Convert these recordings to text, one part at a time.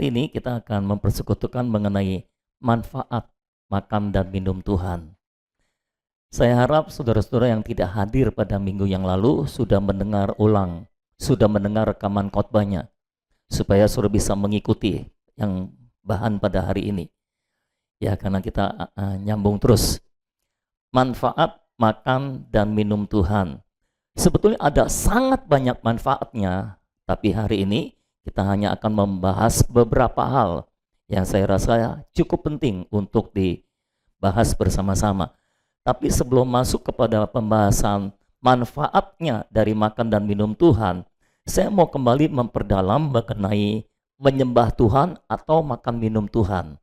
ini kita akan mempersekutukan mengenai manfaat makan dan minum Tuhan. Saya harap saudara-saudara yang tidak hadir pada minggu yang lalu sudah mendengar ulang, sudah mendengar rekaman khotbahnya, supaya saudara bisa mengikuti yang bahan pada hari ini. Ya, karena kita nyambung terus. Manfaat makan dan minum Tuhan. Sebetulnya ada sangat banyak manfaatnya, tapi hari ini kita hanya akan membahas beberapa hal yang saya rasa cukup penting untuk dibahas bersama-sama. Tapi sebelum masuk kepada pembahasan manfaatnya dari makan dan minum Tuhan, saya mau kembali memperdalam mengenai menyembah Tuhan atau makan minum Tuhan.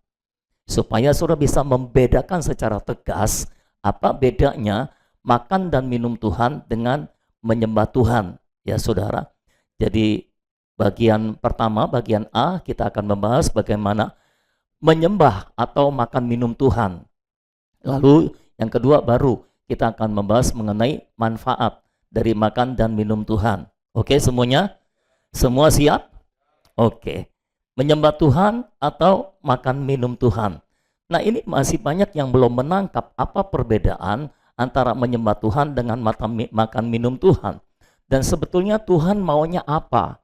Supaya saudara bisa membedakan secara tegas apa bedanya makan dan minum Tuhan dengan menyembah Tuhan. Ya saudara, jadi bagian pertama, bagian A, kita akan membahas bagaimana menyembah atau makan minum Tuhan. Lalu yang kedua baru kita akan membahas mengenai manfaat dari makan dan minum Tuhan. Oke semuanya? Semua siap? Oke. Menyembah Tuhan atau makan minum Tuhan. Nah ini masih banyak yang belum menangkap apa perbedaan antara menyembah Tuhan dengan makan minum Tuhan. Dan sebetulnya Tuhan maunya apa?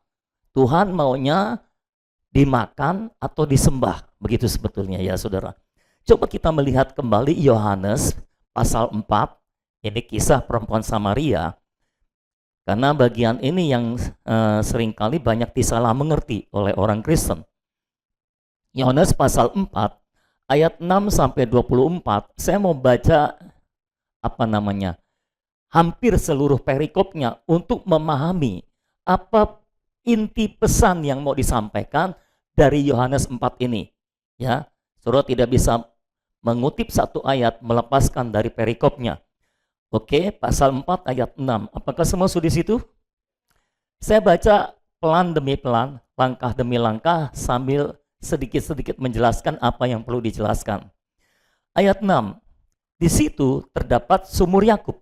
Tuhan maunya dimakan atau disembah, begitu sebetulnya ya saudara. Coba kita melihat kembali Yohanes pasal 4, ini kisah perempuan Samaria. Karena bagian ini yang seringkali banyak disalah mengerti oleh orang Kristen. Yohanes pasal 4, ayat 6-24, saya mau baca hampir seluruh perikopnya untuk memahami apa inti pesan yang mau disampaikan dari Yohanes 4 ini. Ya, saudara tidak bisa mengutip satu ayat melepaskan dari perikopnya. Oke, pasal 4 ayat 6. Apakah semua sudah di situ? Saya baca pelan demi pelan, langkah demi langkah sambil sedikit-sedikit menjelaskan apa yang perlu dijelaskan. Ayat 6. Di situ terdapat sumur Yakub.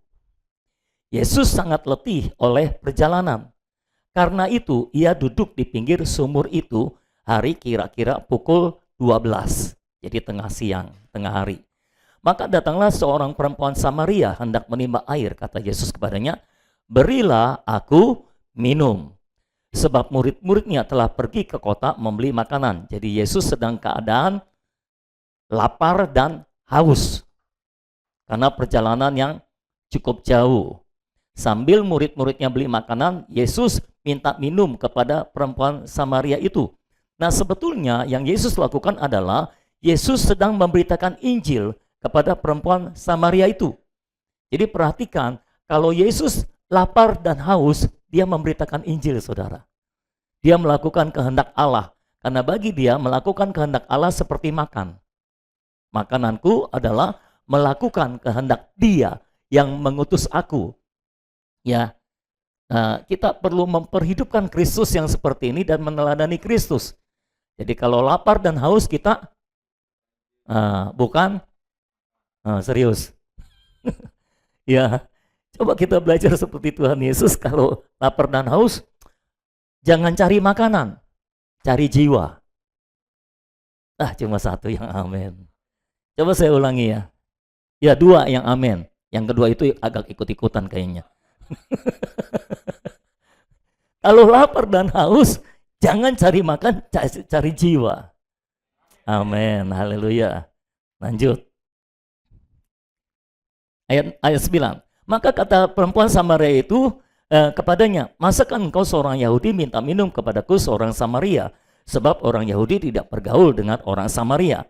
Yesus sangat letih oleh perjalanan. Karena itu ia duduk di pinggir sumur itu hari kira-kira pukul 12. Jadi tengah siang, tengah hari. Maka datanglah seorang perempuan Samaria hendak menimba air. Kata Yesus kepadanya, berilah aku minum. Sebab murid-muridnya telah pergi ke kota membeli makanan. Jadi Yesus sedang keadaan lapar dan haus. Karena perjalanan yang cukup jauh. Sambil murid-muridnya beli makanan, Yesus minta minum kepada perempuan Samaria itu. Nah sebetulnya yang Yesus lakukan adalah Yesus sedang memberitakan Injil kepada perempuan Samaria itu. Jadi perhatikan, kalau Yesus lapar dan haus, dia memberitakan Injil saudara. Dia melakukan kehendak Allah. Karena bagi dia melakukan kehendak Allah seperti makan. Makananku adalah melakukan kehendak Dia yang mengutus aku. Ya, kita perlu memperhidupkan Kristus yang seperti ini dan meneladani Kristus. Jadi kalau lapar dan haus kita bukan serius. Ya, coba kita belajar seperti Tuhan Yesus. Kalau lapar dan haus, jangan cari makanan, cari jiwa. Cuma satu yang amin. Coba saya ulangi ya. Ya, dua yang amin. Yang kedua itu agak ikut-ikutan kayaknya. Kalau lapar dan haus, jangan cari makan, cari jiwa. Amin, haleluya. Lanjut. Ayat 9. Maka kata perempuan Samaria itu kepadanya, masakan engkau seorang Yahudi minta minum kepadaku seorang Samaria? Sebab orang Yahudi tidak bergaul dengan orang Samaria.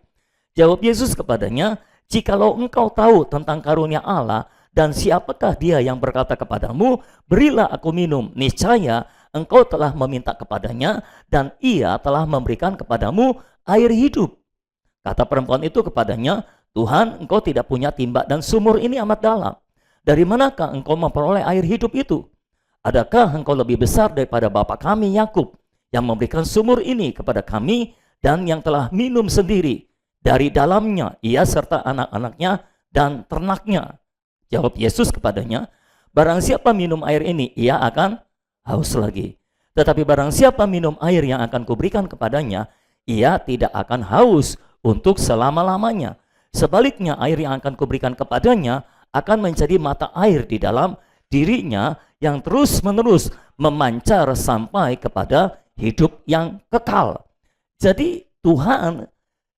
Jawab Yesus kepadanya, jikalau engkau tahu tentang karunia Allah, dan siapakah dia yang berkata kepadamu, berilah aku minum, niscaya engkau telah meminta kepadanya, dan ia telah memberikan kepadamu air hidup. Kata perempuan itu kepadanya, Tuhan, engkau tidak punya timba dan sumur ini amat dalam. Dari manakah engkau memperoleh air hidup itu? Adakah engkau lebih besar daripada bapa kami Yakub, yang memberikan sumur ini kepada kami, dan yang telah minum sendiri dari dalamnya, ia serta anak-anaknya dan ternaknya? Jawab Yesus kepadanya, barang siapa minum air ini, ia akan haus lagi. Tetapi barang siapa minum air yang akan kuberikan kepadanya, ia tidak akan haus untuk selama-lamanya. Sebaliknya, air yang akan kuberikan kepadanya akan menjadi mata air di dalam dirinya yang terus-menerus memancar sampai kepada hidup yang kekal. Jadi Tuhan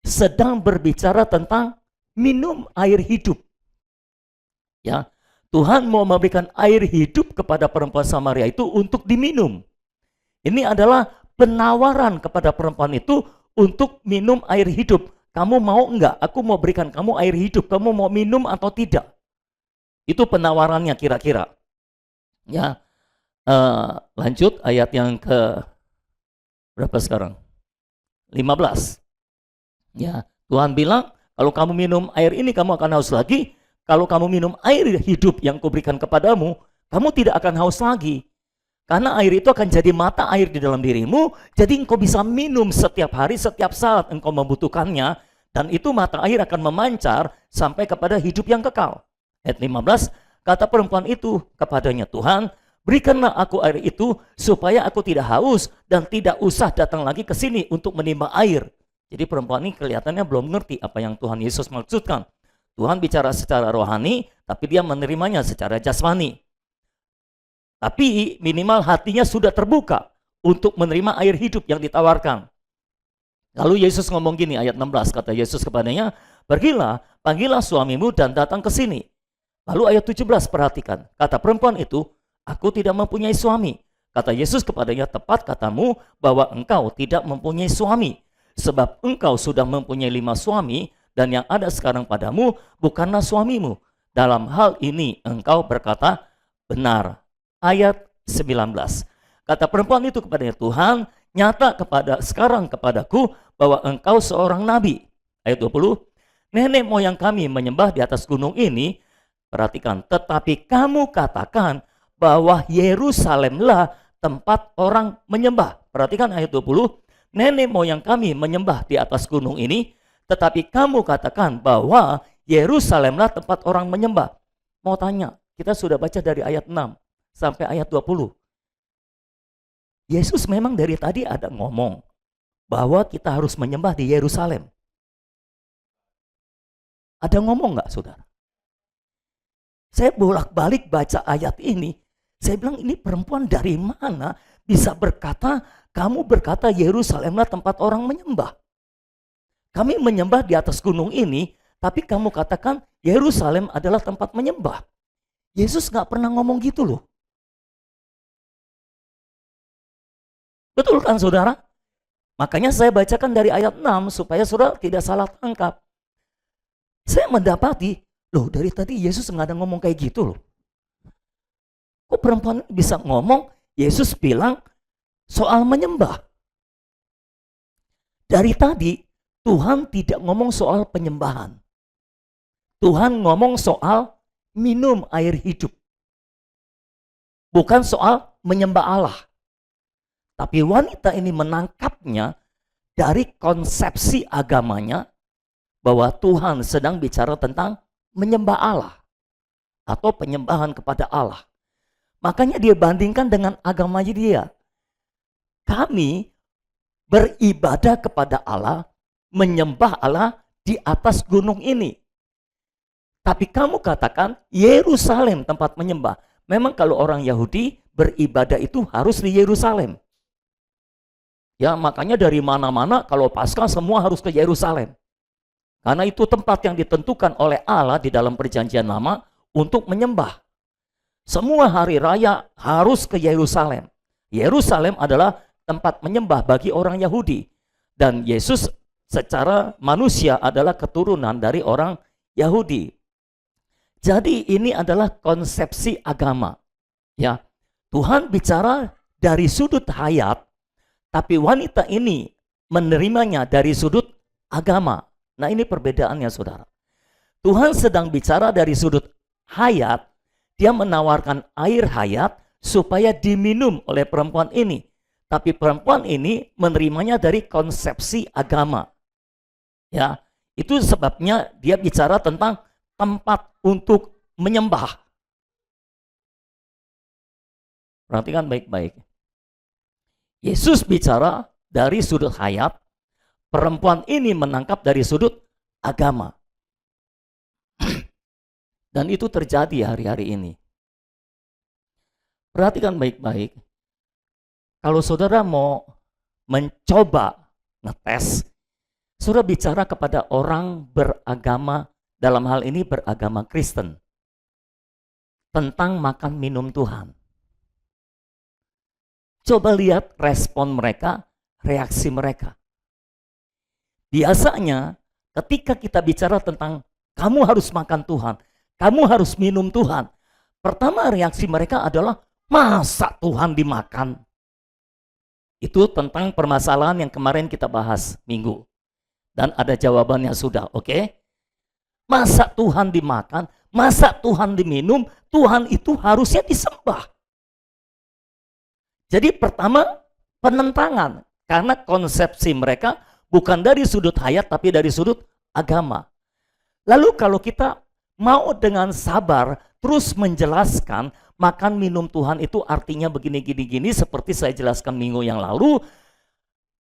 sedang berbicara tentang minum air hidup. Ya, Tuhan mau memberikan air hidup kepada perempuan Samaria itu untuk diminum. Ini adalah penawaran kepada perempuan itu untuk minum air hidup. Kamu mau enggak? Aku mau berikan kamu air hidup. Kamu mau minum atau tidak? Itu penawarannya kira-kira. Ya, lanjut ayat yang ke berapa sekarang? 15. Ya, Tuhan bilang, kalau kamu minum air ini kamu akan haus lagi. Kalau kamu minum air hidup yang kuberikan kepadamu, kamu tidak akan haus lagi. Karena air itu akan jadi mata air di dalam dirimu, jadi engkau bisa minum setiap hari, setiap saat engkau membutuhkannya, dan itu mata air akan memancar sampai kepada hidup yang kekal. Ayat 15, kata perempuan itu kepadanya, Tuhan, berikanlah aku air itu supaya aku tidak haus dan tidak usah datang lagi ke sini untuk menimba air. Jadi perempuan ini kelihatannya belum ngerti apa yang Tuhan Yesus maksudkan. Tuhan bicara secara rohani, tapi dia menerimanya secara jasmani. Tapi minimal hatinya sudah terbuka untuk menerima air hidup yang ditawarkan. Lalu Yesus ngomong gini, ayat 16, kata Yesus kepadanya, pergilah, panggillah suamimu dan datang ke sini. Lalu ayat 17, perhatikan, kata perempuan itu, aku tidak mempunyai suami. Kata Yesus kepadanya, tepat katamu bahwa engkau tidak mempunyai suami. Sebab engkau sudah mempunyai 5 suami, dan yang ada sekarang padamu bukanlah suamimu. Dalam hal ini engkau berkata benar. Ayat 19. Kata perempuan itu kepadanya, Tuhan, nyata sekarang kepadaku bahwa engkau seorang nabi. Ayat 20. Nenek moyang kami menyembah di atas gunung ini. Perhatikan, tetapi kamu katakan bahwa Yerusalemlah tempat orang menyembah. Perhatikan ayat 20. Nenek moyang kami menyembah di atas gunung ini, tetapi kamu katakan bahwa Yerusalemlah tempat orang menyembah. Mau tanya, kita sudah baca dari ayat 6 sampai ayat 20. Yesus memang dari tadi ada ngomong bahwa kita harus menyembah di Yerusalem. Ada ngomong nggak, saudara? Saya bolak-balik baca ayat ini, saya bilang ini perempuan dari mana bisa berkata, kamu berkata Yerusalemlah tempat orang menyembah. Kami menyembah di atas gunung ini, tapi kamu katakan Yerusalem adalah tempat menyembah. Yesus nggak pernah ngomong gitu loh. Betul kan saudara? Makanya saya bacakan dari ayat 6 supaya saudara tidak salah tangkap. Saya mendapati, loh dari tadi Yesus nggak ada ngomong kayak gitu loh. Kok perempuan bisa ngomong, Yesus bilang soal menyembah. Dari tadi Tuhan tidak ngomong soal penyembahan. Tuhan ngomong soal minum air hidup. Bukan soal menyembah Allah. Tapi wanita ini menangkapnya dari konsepsi agamanya bahwa Tuhan sedang bicara tentang menyembah Allah atau penyembahan kepada Allah. Makanya dia bandingkan dengan agamanya dia. Kami beribadah kepada Allah, menyembah Allah di atas gunung ini. Tapi kamu katakan Yerusalem tempat menyembah. Memang kalau orang Yahudi beribadah itu harus di Yerusalem. Ya, makanya dari mana-mana kalau Paskah semua harus ke Yerusalem. Karena itu tempat yang ditentukan oleh Allah di dalam perjanjian lama untuk menyembah. Semua hari raya harus ke Yerusalem. Yerusalem adalah tempat menyembah bagi orang Yahudi. Dan Yesus secara manusia adalah keturunan dari orang Yahudi. Jadi ini adalah konsepsi agama. Ya, Tuhan bicara dari sudut hayat, tapi wanita ini menerimanya dari sudut agama. Nah ini perbedaannya saudara. Tuhan sedang bicara dari sudut hayat, dia menawarkan air hayat supaya diminum oleh perempuan ini. Tapi perempuan ini menerimanya dari konsepsi agama. Ya, itu sebabnya dia bicara tentang tempat untuk menyembah. Perhatikan baik-baik. Yesus bicara dari sudut hayat, perempuan ini menangkap dari sudut agama. Dan itu terjadi hari-hari ini. Perhatikan baik-baik. Kalau saudara mau mencoba ngetes, saudara bicara kepada orang beragama, dalam hal ini beragama Kristen, tentang makan minum Tuhan. Coba lihat respon mereka, reaksi mereka. Biasanya ketika kita bicara tentang kamu harus makan Tuhan, kamu harus minum Tuhan, pertama reaksi mereka adalah, masa Tuhan dimakan? Itu tentang permasalahan yang kemarin kita bahas minggu. Dan ada jawabannya sudah, oke? Masa Tuhan dimakan, masa Tuhan diminum, Tuhan itu harusnya disembah. Jadi pertama penentangan, karena konsepsi mereka bukan dari sudut hayat tapi dari sudut agama. Lalu kalau kita mau dengan sabar terus menjelaskan makan minum Tuhan itu artinya begini-gini-gini seperti saya jelaskan minggu yang lalu.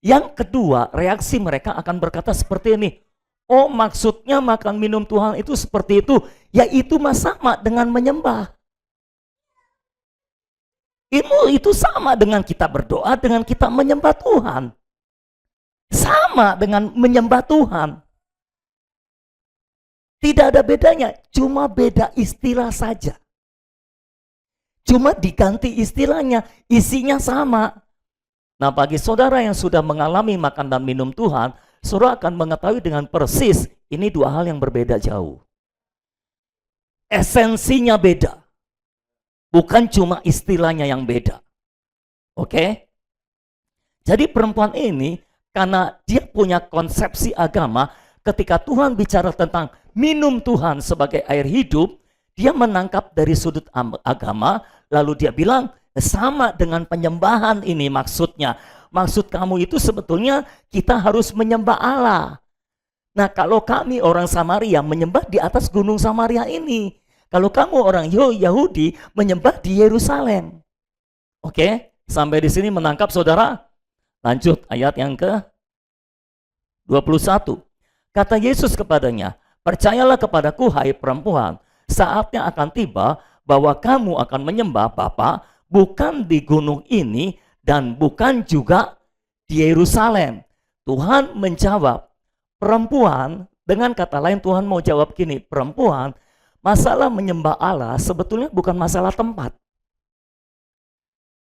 Yang kedua, reaksi mereka akan berkata seperti ini. Oh, maksudnya makan minum Tuhan itu seperti itu. Yaitu sama dengan menyembah. Itu sama dengan kita berdoa, dengan kita menyembah Tuhan. Sama dengan menyembah Tuhan. Tidak ada bedanya, cuma beda istilah saja. Cuma diganti istilahnya, isinya sama. Nah, bagi saudara yang sudah mengalami makan dan minum Tuhan, saudara akan mengetahui dengan persis, ini dua hal yang berbeda jauh. Esensinya beda. Bukan cuma istilahnya yang beda. Oke? Jadi perempuan ini, karena dia punya konsepsi agama, ketika Tuhan bicara tentang minum Tuhan sebagai air hidup, dia menangkap dari sudut agama, lalu dia bilang, sama dengan penyembahan ini maksudnya. Maksud kamu itu sebetulnya kita harus menyembah Allah. Nah, kalau kami orang Samaria menyembah di atas gunung Samaria ini. Kalau kamu orang Yahudi menyembah di Yerusalem. Oke, sampai di sini menangkap saudara? Lanjut ayat yang ke-21. Kata Yesus kepadanya, percayalah kepadaku hai perempuan, saatnya akan tiba bahwa kamu akan menyembah Bapa bukan di gunung ini dan bukan juga di Yerusalem. Tuhan menjawab, perempuan, dengan kata lain Tuhan mau jawab gini, perempuan, masalah menyembah Allah sebetulnya bukan masalah tempat.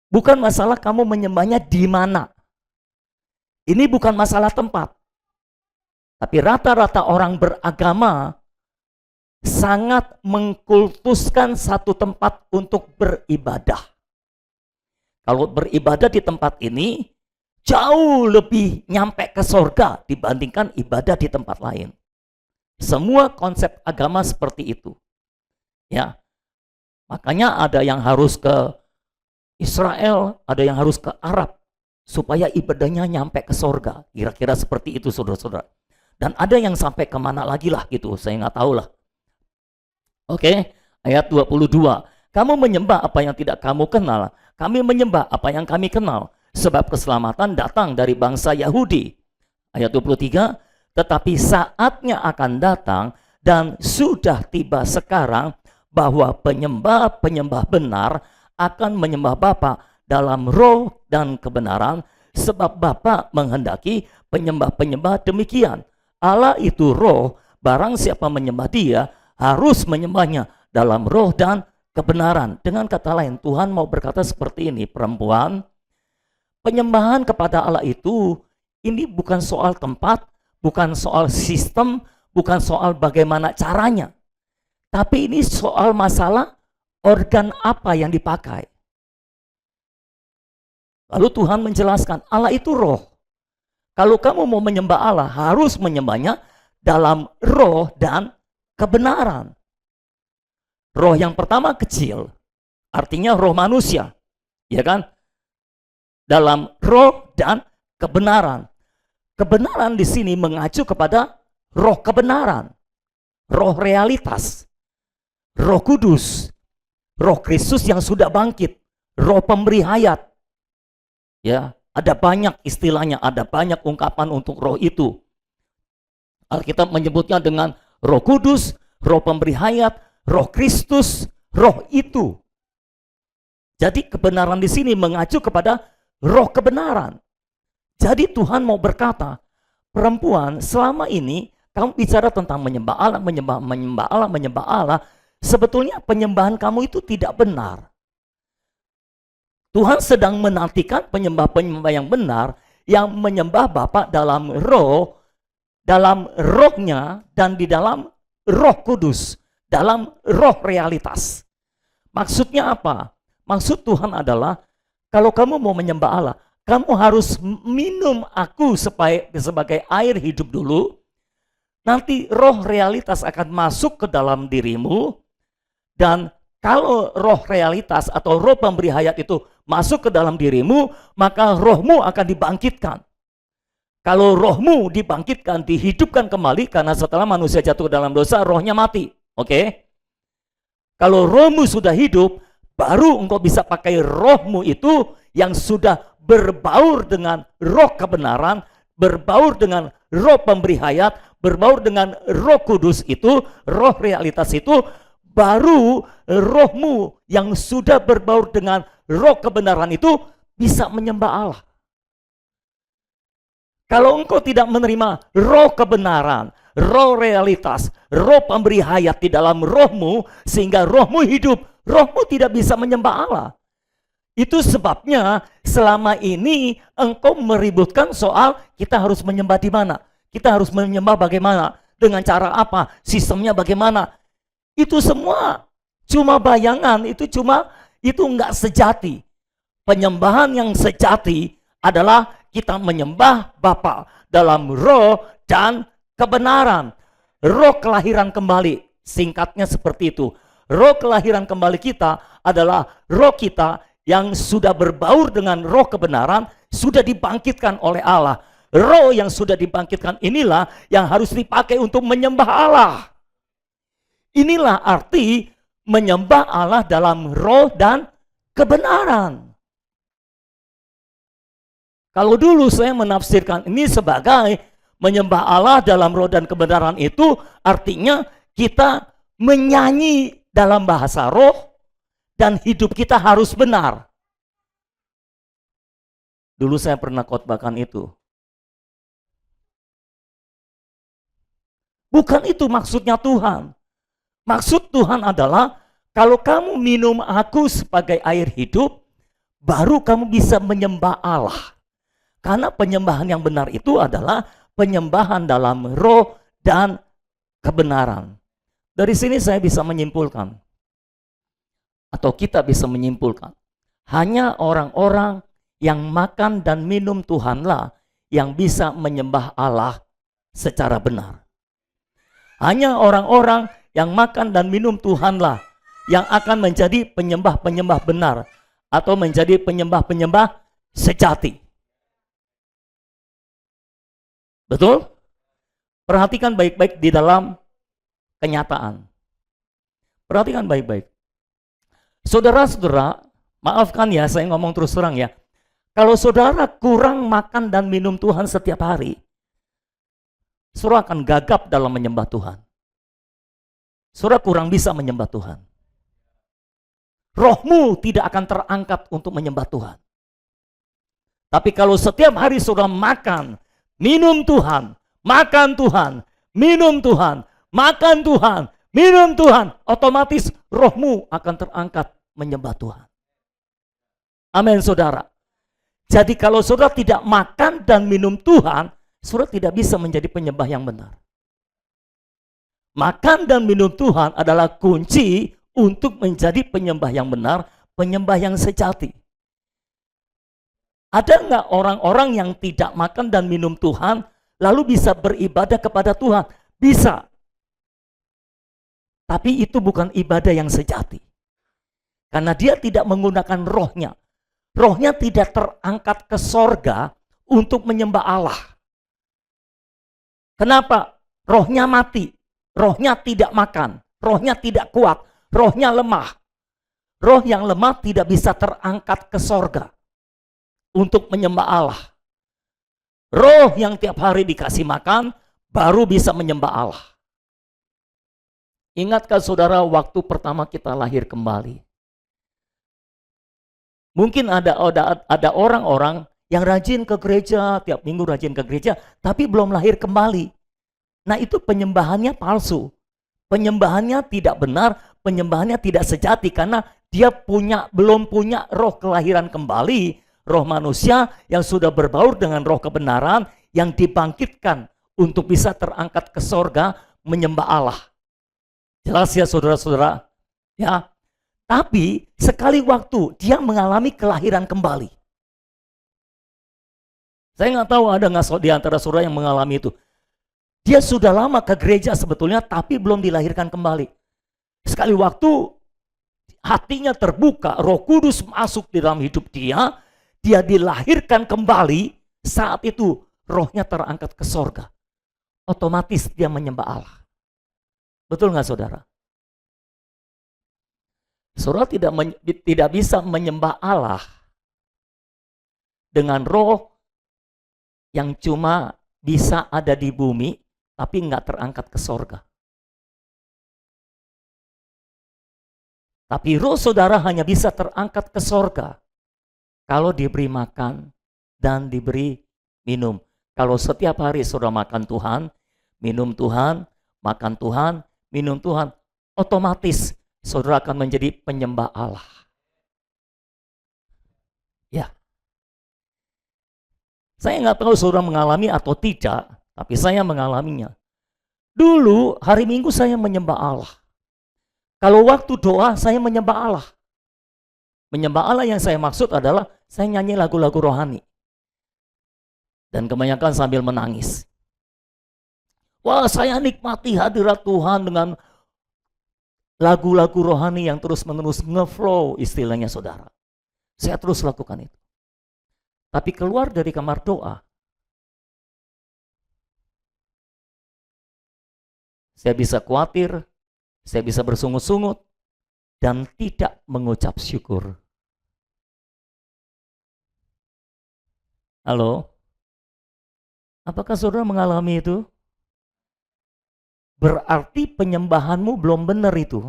Bukan masalah kamu menyembahnya di mana. Ini bukan masalah tempat. Tapi rata-rata orang beragama sangat mengkultuskan satu tempat untuk beribadah. Kalau beribadah di tempat ini jauh lebih nyampe ke sorga dibandingkan ibadah di tempat lain. Semua konsep agama seperti itu. Ya. Makanya ada yang harus ke Israel, ada yang harus ke Arab supaya ibadahnya nyampe ke sorga. Kira-kira seperti itu saudara-saudara. Dan ada yang sampai kemana lagi lah gitu, saya nggak tahu lah. Oke, ayat 22. Kamu menyembah apa yang tidak kamu kenal, kami menyembah apa yang kami kenal, sebab keselamatan datang dari bangsa Yahudi. Ayat 23, tetapi saatnya akan datang dan sudah tiba sekarang bahwa penyembah-penyembah benar akan menyembah Bapa dalam roh dan kebenaran, sebab Bapa menghendaki penyembah-penyembah demikian. Allah itu roh, barang siapa menyembah dia harus menyembahnya dalam roh dan kebenaran. Dengan kata lain, Tuhan mau berkata seperti ini, perempuan, penyembahan kepada Allah itu ini bukan soal tempat, bukan soal sistem, bukan soal bagaimana caranya. Tapi ini soal masalah organ apa yang dipakai. Lalu Tuhan menjelaskan, Allah itu roh. Kalau kamu mau menyembah Allah, harus menyembahnya dalam roh dan kebenaran. Roh yang pertama kecil, artinya roh manusia, ya kan? Dalam roh dan kebenaran. Kebenaran di sini mengacu kepada roh kebenaran, roh realitas, roh kudus, roh Kristus yang sudah bangkit, roh pemberi hayat. Ya, Ada banyak istilahnya, ada banyak ungkapan untuk roh itu. Alkitab menyebutnya dengan Roh Kudus, Roh Pemberi Hayat, Roh Kristus, Roh itu. Jadi kebenaran di sini mengacu kepada roh kebenaran. Jadi Tuhan mau berkata, perempuan, selama ini kamu bicara tentang menyembah Allah, menyembah Allah, menyembah Allah. Sebetulnya penyembahan kamu itu tidak benar. Tuhan sedang menantikan penyembah-penyembah yang benar, yang menyembah Bapa dalam roh, dalam rohnya, dan di dalam Roh Kudus, dalam roh realitas. Maksudnya apa? Maksud Tuhan adalah, kalau kamu mau menyembah Allah, kamu harus minum aku sebagai air hidup dulu. Nanti roh realitas akan masuk ke dalam dirimu. Dan kalau roh realitas atau roh pemberi hayat itu masuk ke dalam dirimu, maka rohmu akan dibangkitkan. Kalau rohmu dibangkitkan, dihidupkan kembali, karena setelah manusia jatuh ke dalam dosa, rohnya mati. Oke? Kalau rohmu sudah hidup, baru engkau bisa pakai rohmu itu yang sudah berbaur dengan roh kebenaran, berbaur dengan roh pemberi hayat, berbaur dengan Roh Kudus itu, roh realitas itu, baru rohmu yang sudah berbaur dengan roh kebenaran itu bisa menyembah Allah. Kalau engkau tidak menerima roh kebenaran, roh realitas, roh pemberi hayat di dalam rohmu, sehingga rohmu hidup, rohmu tidak bisa menyembah Allah. Itu sebabnya selama ini engkau meributkan soal kita harus menyembah di mana. Kita harus menyembah bagaimana, dengan cara apa, sistemnya bagaimana. Itu semua cuma bayangan, itu enggak sejati. Penyembahan yang sejati adalah kita menyembah Bapa dalam roh dan kebenaran. Roh kelahiran kembali, singkatnya seperti itu. Roh kelahiran kembali kita adalah roh kita yang sudah berbaur dengan roh kebenaran, sudah dibangkitkan oleh Allah. Roh yang sudah dibangkitkan inilah yang harus dipakai untuk menyembah Allah. Inilah arti menyembah Allah dalam roh dan kebenaran. Kalau dulu saya menafsirkan ini sebagai menyembah Allah dalam roh dan kebenaran itu artinya kita menyanyi dalam bahasa roh dan hidup kita harus benar. Dulu saya pernah khotbahkan itu. Bukan itu maksudnya Tuhan. Maksud Tuhan adalah kalau kamu minum aku sebagai air hidup, baru kamu bisa menyembah Allah. Karena penyembahan yang benar itu adalah penyembahan dalam roh dan kebenaran. Dari sini saya bisa menyimpulkan, atau kita bisa menyimpulkan, hanya orang-orang yang makan dan minum Tuhanlah yang bisa menyembah Allah secara benar. Hanya orang-orang yang makan dan minum Tuhanlah yang akan menjadi penyembah-penyembah benar atau menjadi penyembah-penyembah sejati. Betul? Perhatikan baik-baik di dalam kenyataan. Perhatikan baik-baik. Saudara-saudara, maafkan ya saya ngomong terus terang ya. Kalau saudara kurang makan dan minum Tuhan setiap hari, saudara akan gagap dalam menyembah Tuhan. Saudara kurang bisa menyembah Tuhan. Rohmu tidak akan terangkat untuk menyembah Tuhan. Tapi kalau setiap hari saudara makan, minum Tuhan, makan Tuhan, minum Tuhan, makan Tuhan, minum Tuhan, otomatis rohmu akan terangkat menyembah Tuhan. Amin saudara. Jadi kalau saudara tidak makan dan minum Tuhan, saudara tidak bisa menjadi penyembah yang benar. Makan dan minum Tuhan adalah kunci untuk menjadi penyembah yang benar, penyembah yang sejati. Ada nggak orang-orang yang tidak makan dan minum Tuhan, lalu bisa beribadah kepada Tuhan? Bisa. Tapi itu bukan ibadah yang sejati. Karena dia tidak menggunakan rohnya. Rohnya tidak terangkat ke sorga untuk menyembah Allah. Kenapa? Rohnya mati. Rohnya tidak makan. Rohnya tidak kuat. Rohnya lemah. Roh yang lemah tidak bisa terangkat ke sorga. untuk menyembah Allah. Roh yang tiap hari dikasih makan baru bisa menyembah Allah. Ingatkah saudara waktu pertama kita lahir kembali? Mungkin ada orang-orang yang rajin ke gereja, tiap minggu rajin ke gereja, tapi belum lahir kembali. Nah itu penyembahannya palsu. Penyembahannya tidak benar, penyembahannya tidak sejati karena dia belum punya roh kelahiran kembali, roh manusia yang sudah berbaur dengan roh kebenaran yang dibangkitkan untuk bisa terangkat ke sorga menyembah Allah. Jelas ya saudara-saudara? Ya. Tapi sekali waktu dia mengalami kelahiran kembali. Saya nggak tahu ada nggak di antara saudara yang mengalami itu. Dia sudah lama ke gereja sebetulnya tapi belum dilahirkan kembali. Sekali waktu hatinya terbuka, Roh Kudus masuk di dalam hidup dia dilahirkan kembali, saat itu rohnya terangkat ke sorga. Otomatis dia menyembah Allah. Betul nggak saudara? Saudara tidak bisa menyembah Allah dengan roh yang cuma bisa ada di bumi tapi nggak terangkat ke sorga. Tapi roh saudara hanya bisa terangkat ke sorga kalau diberi makan dan diberi minum. Kalau setiap hari saudara makan Tuhan, minum Tuhan, makan Tuhan, minum Tuhan, otomatis saudara akan menjadi penyembah Allah. Ya. Saya nggak tahu saudara mengalami atau tidak, tapi saya mengalaminya. Dulu hari Minggu saya menyembah Allah. Kalau waktu doa saya menyembah Allah. Menyembah Allah yang saya maksud adalah saya nyanyi lagu-lagu rohani. Dan kebanyakan sambil menangis. Wah, saya nikmati hadirat Tuhan dengan lagu-lagu rohani yang terus-menerus ngeflow istilahnya saudara. Saya terus lakukan itu. Tapi keluar dari kamar doa, saya bisa khawatir, saya bisa bersungut-sungut, dan tidak mengucap syukur. Halo? Apakah saudara mengalami itu? Berarti penyembahanmu belum benar itu.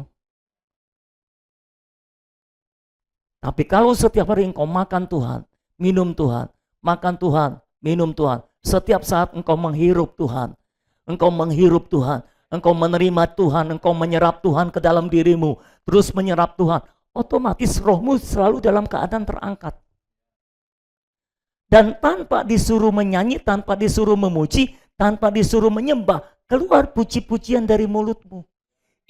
Tapi kalau setiap hari engkau makan Tuhan, minum Tuhan, makan Tuhan, minum Tuhan, setiap saat engkau menghirup Tuhan, engkau menghirup Tuhan, engkau menerima Tuhan, engkau menyerap Tuhan ke dalam dirimu, terus menyerap Tuhan, otomatis rohmu selalu dalam keadaan terangkat. Dan tanpa disuruh menyanyi, tanpa disuruh memuji, tanpa disuruh menyembah, keluar puji-pujian dari mulutmu.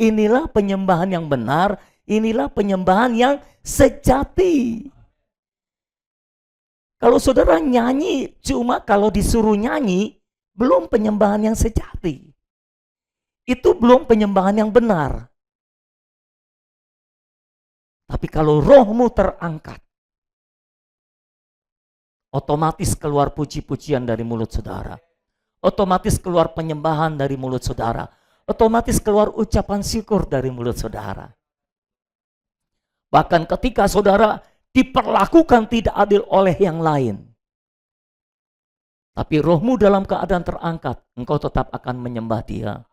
Inilah penyembahan yang benar, inilah penyembahan yang sejati. Kalau saudara nyanyi cuma kalau disuruh nyanyi, belum penyembahan yang sejati. Itu belum penyembahan yang benar. Tapi kalau rohmu terangkat, otomatis keluar puji-pujian dari mulut saudara. Otomatis keluar penyembahan dari mulut saudara. Otomatis keluar ucapan syukur dari mulut saudara. Bahkan ketika saudara diperlakukan tidak adil oleh yang lain, tapi rohmu dalam keadaan terangkat, engkau tetap akan menyembah dia.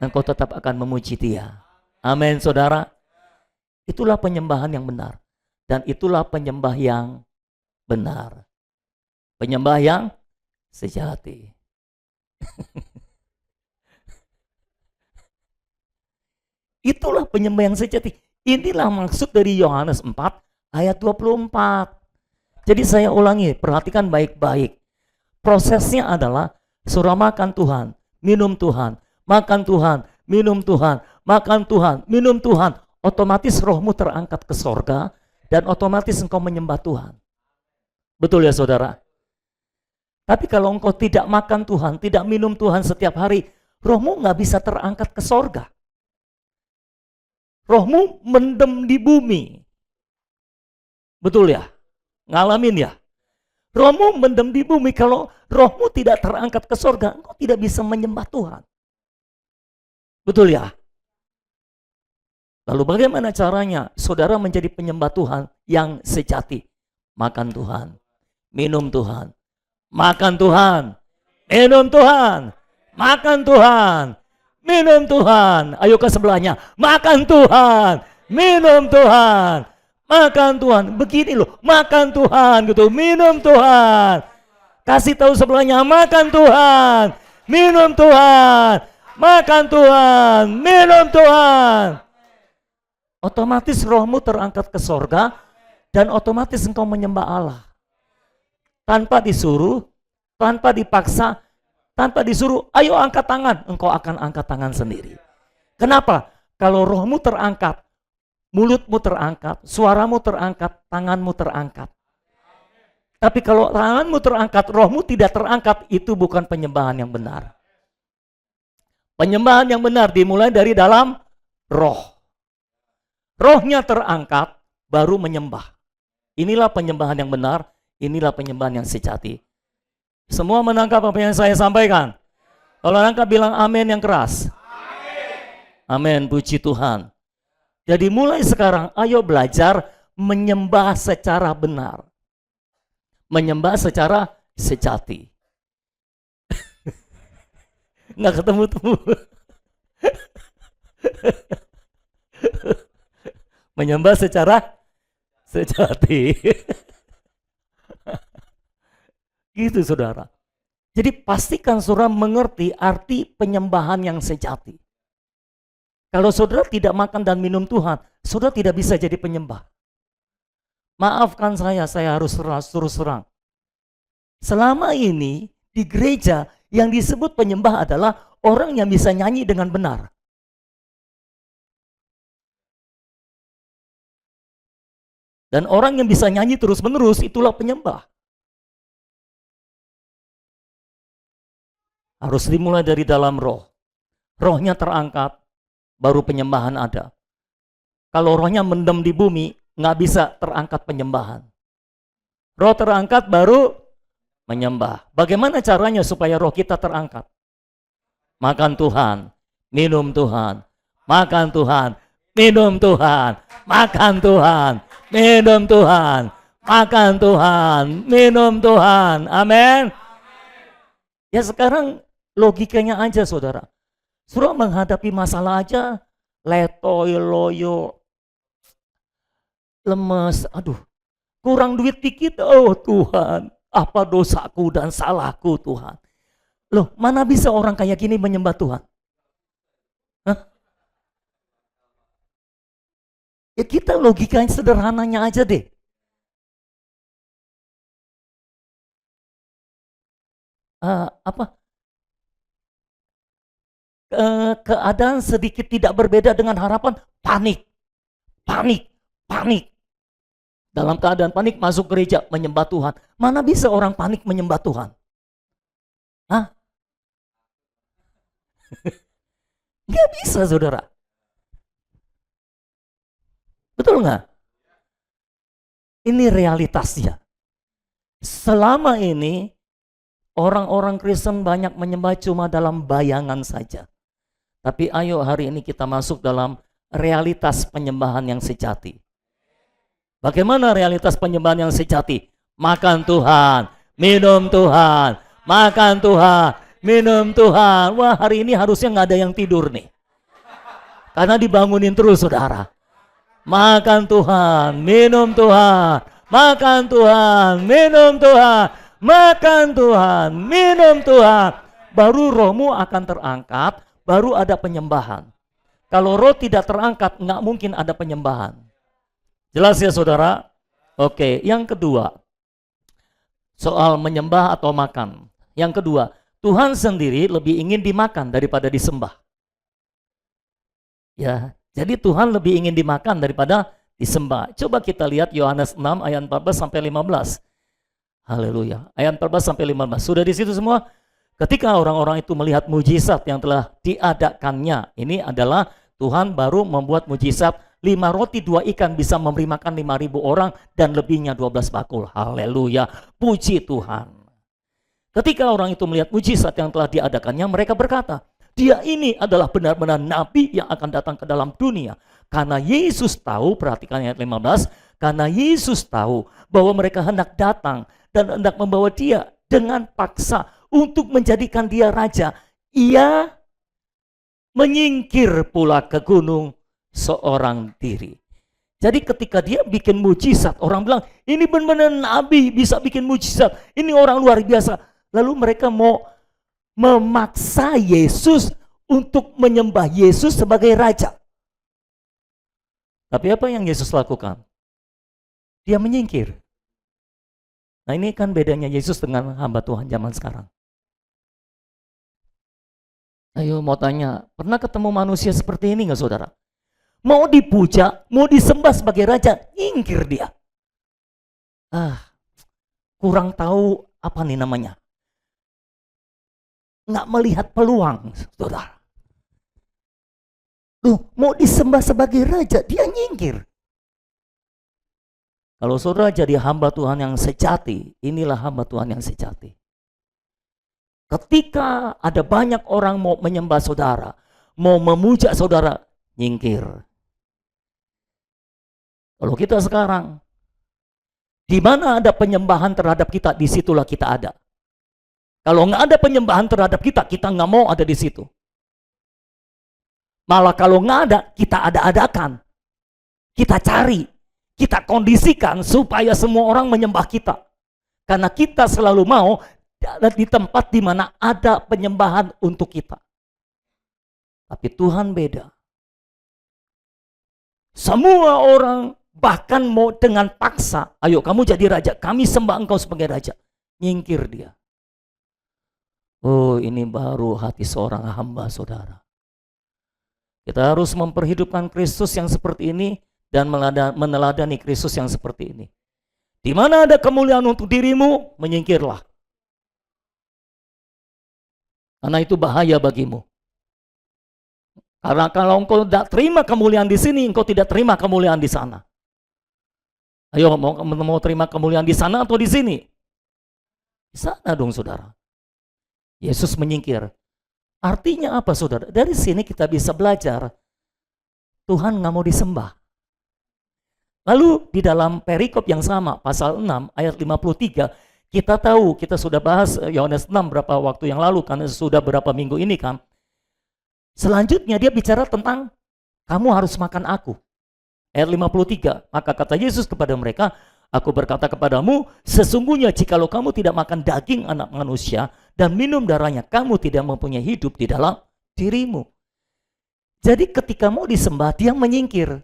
Engkau tetap akan memuji dia. Amin saudara. Itulah penyembahan yang benar. Dan itulah penyembah yang benar. Penyembah yang sejati. Itulah penyembah yang sejati. Inilah maksud dari Yohanes 4 ayat 24. Jadi saya ulangi, perhatikan baik-baik. Prosesnya adalah saudara makan Tuhan, minum Tuhan, makan Tuhan, minum Tuhan, makan Tuhan, minum Tuhan. Otomatis rohmu terangkat ke sorga dan otomatis engkau menyembah Tuhan. Betul ya saudara? Tapi kalau engkau tidak makan Tuhan, tidak minum Tuhan setiap hari, rohmu nggak bisa terangkat ke sorga. Rohmu mendem di bumi. Betul ya? Ngalamin ya? Rohmu mendem di bumi, kalau rohmu tidak terangkat ke sorga, engkau tidak bisa menyembah Tuhan. Betul ya? Lalu bagaimana caranya saudara menjadi penyembah Tuhan yang sejati? Makan Tuhan, minum Tuhan. Makan Tuhan, minum Tuhan. Makan Tuhan, minum Tuhan. Ayo ke sebelahnya, makan Tuhan, minum Tuhan. Makan Tuhan, begini loh, makan Tuhan gitu, minum Tuhan. Kasih tahu sebelahnya, makan Tuhan, minum Tuhan. Makan Tuhan, minum Tuhan. Otomatis rohmu terangkat ke sorga dan otomatis engkau menyembah Allah. Tanpa disuruh, tanpa dipaksa, tanpa disuruh, ayo angkat tangan, engkau akan angkat tangan sendiri. Kenapa? Kalau rohmu terangkat, mulutmu terangkat, suaramu terangkat, tanganmu terangkat. Tapi kalau tanganmu terangkat, rohmu tidak terangkat, itu bukan penyembahan yang benar. Penyembahan yang benar dimulai dari dalam roh. Rohnya terangkat, baru menyembah. Inilah penyembahan yang benar, inilah penyembahan yang sejati. Semua menangkap apa yang saya sampaikan? Kalau nangkap bilang amin yang keras. Amin, puji Tuhan. Jadi mulai sekarang ayo belajar menyembah secara benar. Menyembah secara sejati. Nggak ketemu-temu. Menyembah secara sejati. Gitu saudara. Jadi pastikan saudara mengerti arti penyembahan yang sejati. Kalau saudara tidak makan dan minum Tuhan, saudara tidak bisa jadi penyembah. Maafkan saya harus terus terang. Selama ini di gereja yang disebut penyembah adalah orang yang bisa nyanyi dengan benar. Dan orang yang bisa nyanyi terus-menerus itulah penyembah. Harus dimulai dari dalam roh. Rohnya terangkat, baru penyembahan ada. Kalau rohnya mendem di bumi, nggak bisa terangkat penyembahan. Roh terangkat baru menyembah. Bagaimana caranya supaya roh kita terangkat? Makan Tuhan, minum Tuhan, makan Tuhan, minum Tuhan, makan Tuhan, minum Tuhan, makan Tuhan, minum Tuhan. Amin. Ya sekarang logikanya aja saudara. Saudara menghadapi masalah aja, letoy, loyo, lemes, aduh, kurang duit dikit, oh Tuhan, apa dosaku dan salahku Tuhan. Loh, mana bisa orang kayak gini menyembah Tuhan? Hah? Ya kita logikanya sederhananya aja deh. Keadaan sedikit tidak berbeda dengan harapan, panik. Dalam keadaan panik masuk gereja menyembah Tuhan. Mana bisa orang panik menyembah Tuhan? Hah? Nggak bisa saudara. Betul nggak? Ini realitasnya. Selama ini orang-orang Kristen banyak menyembah cuma dalam bayangan saja. Tapi ayo hari ini kita masuk dalam realitas penyembahan yang sejati. Bagaimana realitas penyembahan yang sejati? Makan Tuhan, minum Tuhan, makan Tuhan, minum Tuhan. Wah, hari ini harusnya nggak ada yang tidur nih. Karena dibangunin terus saudara. Makan Tuhan, minum Tuhan, makan Tuhan, minum Tuhan, makan Tuhan, minum Tuhan. Baru rohmu akan terangkat, baru ada penyembahan. Kalau roh tidak terangkat, nggak mungkin ada penyembahan. Jelas ya saudara? Oke, yang kedua, soal menyembah atau makan. Yang kedua, Tuhan sendiri lebih ingin dimakan daripada disembah. Ya, jadi Tuhan lebih ingin dimakan daripada disembah. Coba kita lihat Yohanes 6 ayat 14 sampai 15. Haleluya. Ayat 14 sampai 15. Sudah di situ semua? Ketika orang-orang itu melihat mujizat yang telah diadakannya, ini adalah Tuhan baru membuat mujizat 5 roti 2 ikan bisa memberi makan 5.000 orang dan lebihnya 12 bakul. Haleluya. Puji Tuhan. Ketika orang itu melihat mujizat yang telah diadakannya, mereka berkata, dia ini adalah benar-benar nabi yang akan datang ke dalam dunia. Karena Yesus tahu, perhatikan ayat 15, Karena Yesus tahu bahwa mereka hendak datang dan hendak membawa dia dengan paksa untuk menjadikan dia raja. Ia menyingkir pula ke gunung seorang diri. Jadi ketika dia bikin mujizat, orang bilang, ini benar-benar nabi bisa bikin mujizat. Ini orang luar biasa. Lalu mereka mau memaksa Yesus untuk menyembah Yesus sebagai raja. Tapi apa yang Yesus lakukan? Dia menyingkir. Nah, ini kan bedanya Yesus dengan hamba Tuhan zaman sekarang. Ayo mau tanya, pernah ketemu manusia seperti ini nggak saudara? Mau dipuja, mau disembah sebagai raja, nyingkir dia. Kurang tahu apa nih namanya. Nggak melihat peluang, saudara. Mau disembah sebagai raja, dia nyingkir. Kalau saudara jadi hamba Tuhan yang sejati, inilah hamba Tuhan yang sejati. Ketika ada banyak orang mau menyembah saudara, mau memuja saudara, nyingkir. Kalau kita sekarang, di mana ada penyembahan terhadap kita, disitulah kita ada. Kalau nggak ada penyembahan terhadap kita, kita nggak mau ada di situ. Malah kalau nggak ada, kita ada-adakan. Kita cari, kita kondisikan supaya semua orang menyembah kita. Karena kita selalu mau ada di tempat di mana ada penyembahan untuk kita. Tapi Tuhan beda. Semua orang bahkan mau dengan paksa, ayo kamu jadi raja, kami sembah engkau sebagai raja. Nyingkir dia. Oh, ini baru hati seorang hamba saudara. Kita harus memperhidupkan Kristus yang seperti ini dan meneladani Kristus yang seperti ini. Di mana ada kemuliaan untuk dirimu, menyingkirlah. Karena itu bahaya bagimu. Karena kalau engkau tidak terima kemuliaan di sini, engkau tidak terima kemuliaan di sana. Ayo, mau terima kemuliaan di sana atau di sini? Di sana dong saudara. Yesus menyingkir. Artinya apa saudara? Dari sini kita bisa belajar. Tuhan nggak mau disembah. Lalu di dalam perikop yang sama, pasal 6 ayat 53, kita tahu, kita sudah bahas Yohanes 6 berapa waktu yang lalu, karena sudah berapa minggu ini kan. Selanjutnya dia bicara tentang kamu harus makan aku. Ayat 53, maka kata Yesus kepada mereka, aku berkata kepadamu, sesungguhnya jikalau kamu tidak makan daging anak manusia dan minum darahnya, kamu tidak mempunyai hidup di dalam dirimu. Jadi ketika mau disembah, dia menyingkir.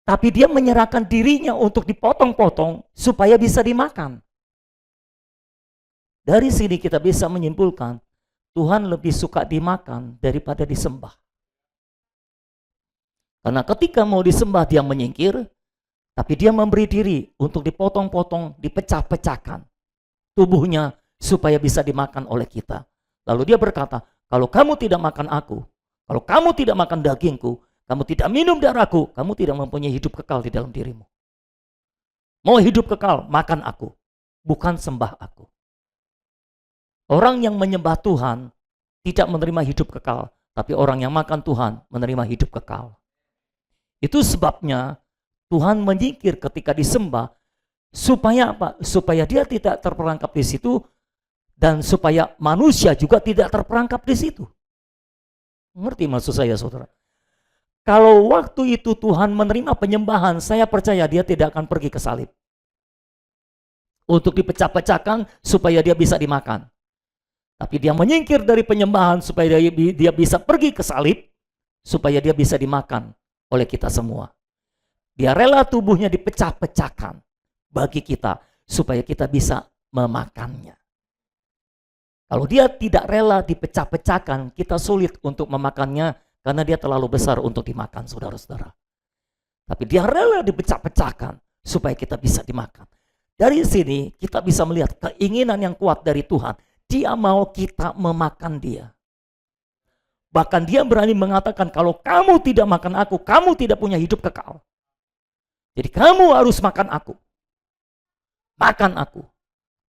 Tapi dia menyerahkan dirinya untuk dipotong-potong supaya bisa dimakan. Dari sini kita bisa menyimpulkan, Tuhan lebih suka dimakan daripada disembah. Karena ketika mau disembah dia menyingkir, tapi dia memberi diri untuk dipotong-potong, dipecah-pecahkan tubuhnya supaya bisa dimakan oleh kita. Lalu dia berkata, kalau kamu tidak makan aku, kalau kamu tidak makan dagingku, kamu tidak minum darahku, kamu tidak mempunyai hidup kekal di dalam dirimu. Mau hidup kekal, makan aku, bukan sembah aku. Orang yang menyembah Tuhan tidak menerima hidup kekal, tapi orang yang makan Tuhan menerima hidup kekal. Itu sebabnya Tuhan menyingkir ketika disembah, supaya apa? Supaya dia tidak terperangkap di situ, dan supaya manusia juga tidak terperangkap di situ. Ngerti maksud saya saudara? Kalau waktu itu Tuhan menerima penyembahan, saya percaya dia tidak akan pergi ke salib. Untuk dipecah-pecahkan supaya dia bisa dimakan. Tapi dia menyingkir dari penyembahan supaya dia bisa pergi ke salib, supaya dia bisa dimakan oleh kita semua. Dia rela tubuhnya dipecah-pecahkan bagi kita, supaya kita bisa memakannya. Kalau dia tidak rela dipecah-pecahkan, kita sulit untuk memakannya, karena dia terlalu besar untuk dimakan, saudara-saudara. Tapi dia rela dipecah-pecahkan, supaya kita bisa dimakan. Dari sini kita bisa melihat keinginan yang kuat dari Tuhan. Dia mau kita memakan dia. Bahkan dia berani mengatakan, kalau kamu tidak makan aku, kamu tidak punya hidup kekal. Jadi kamu harus makan aku. Makan aku.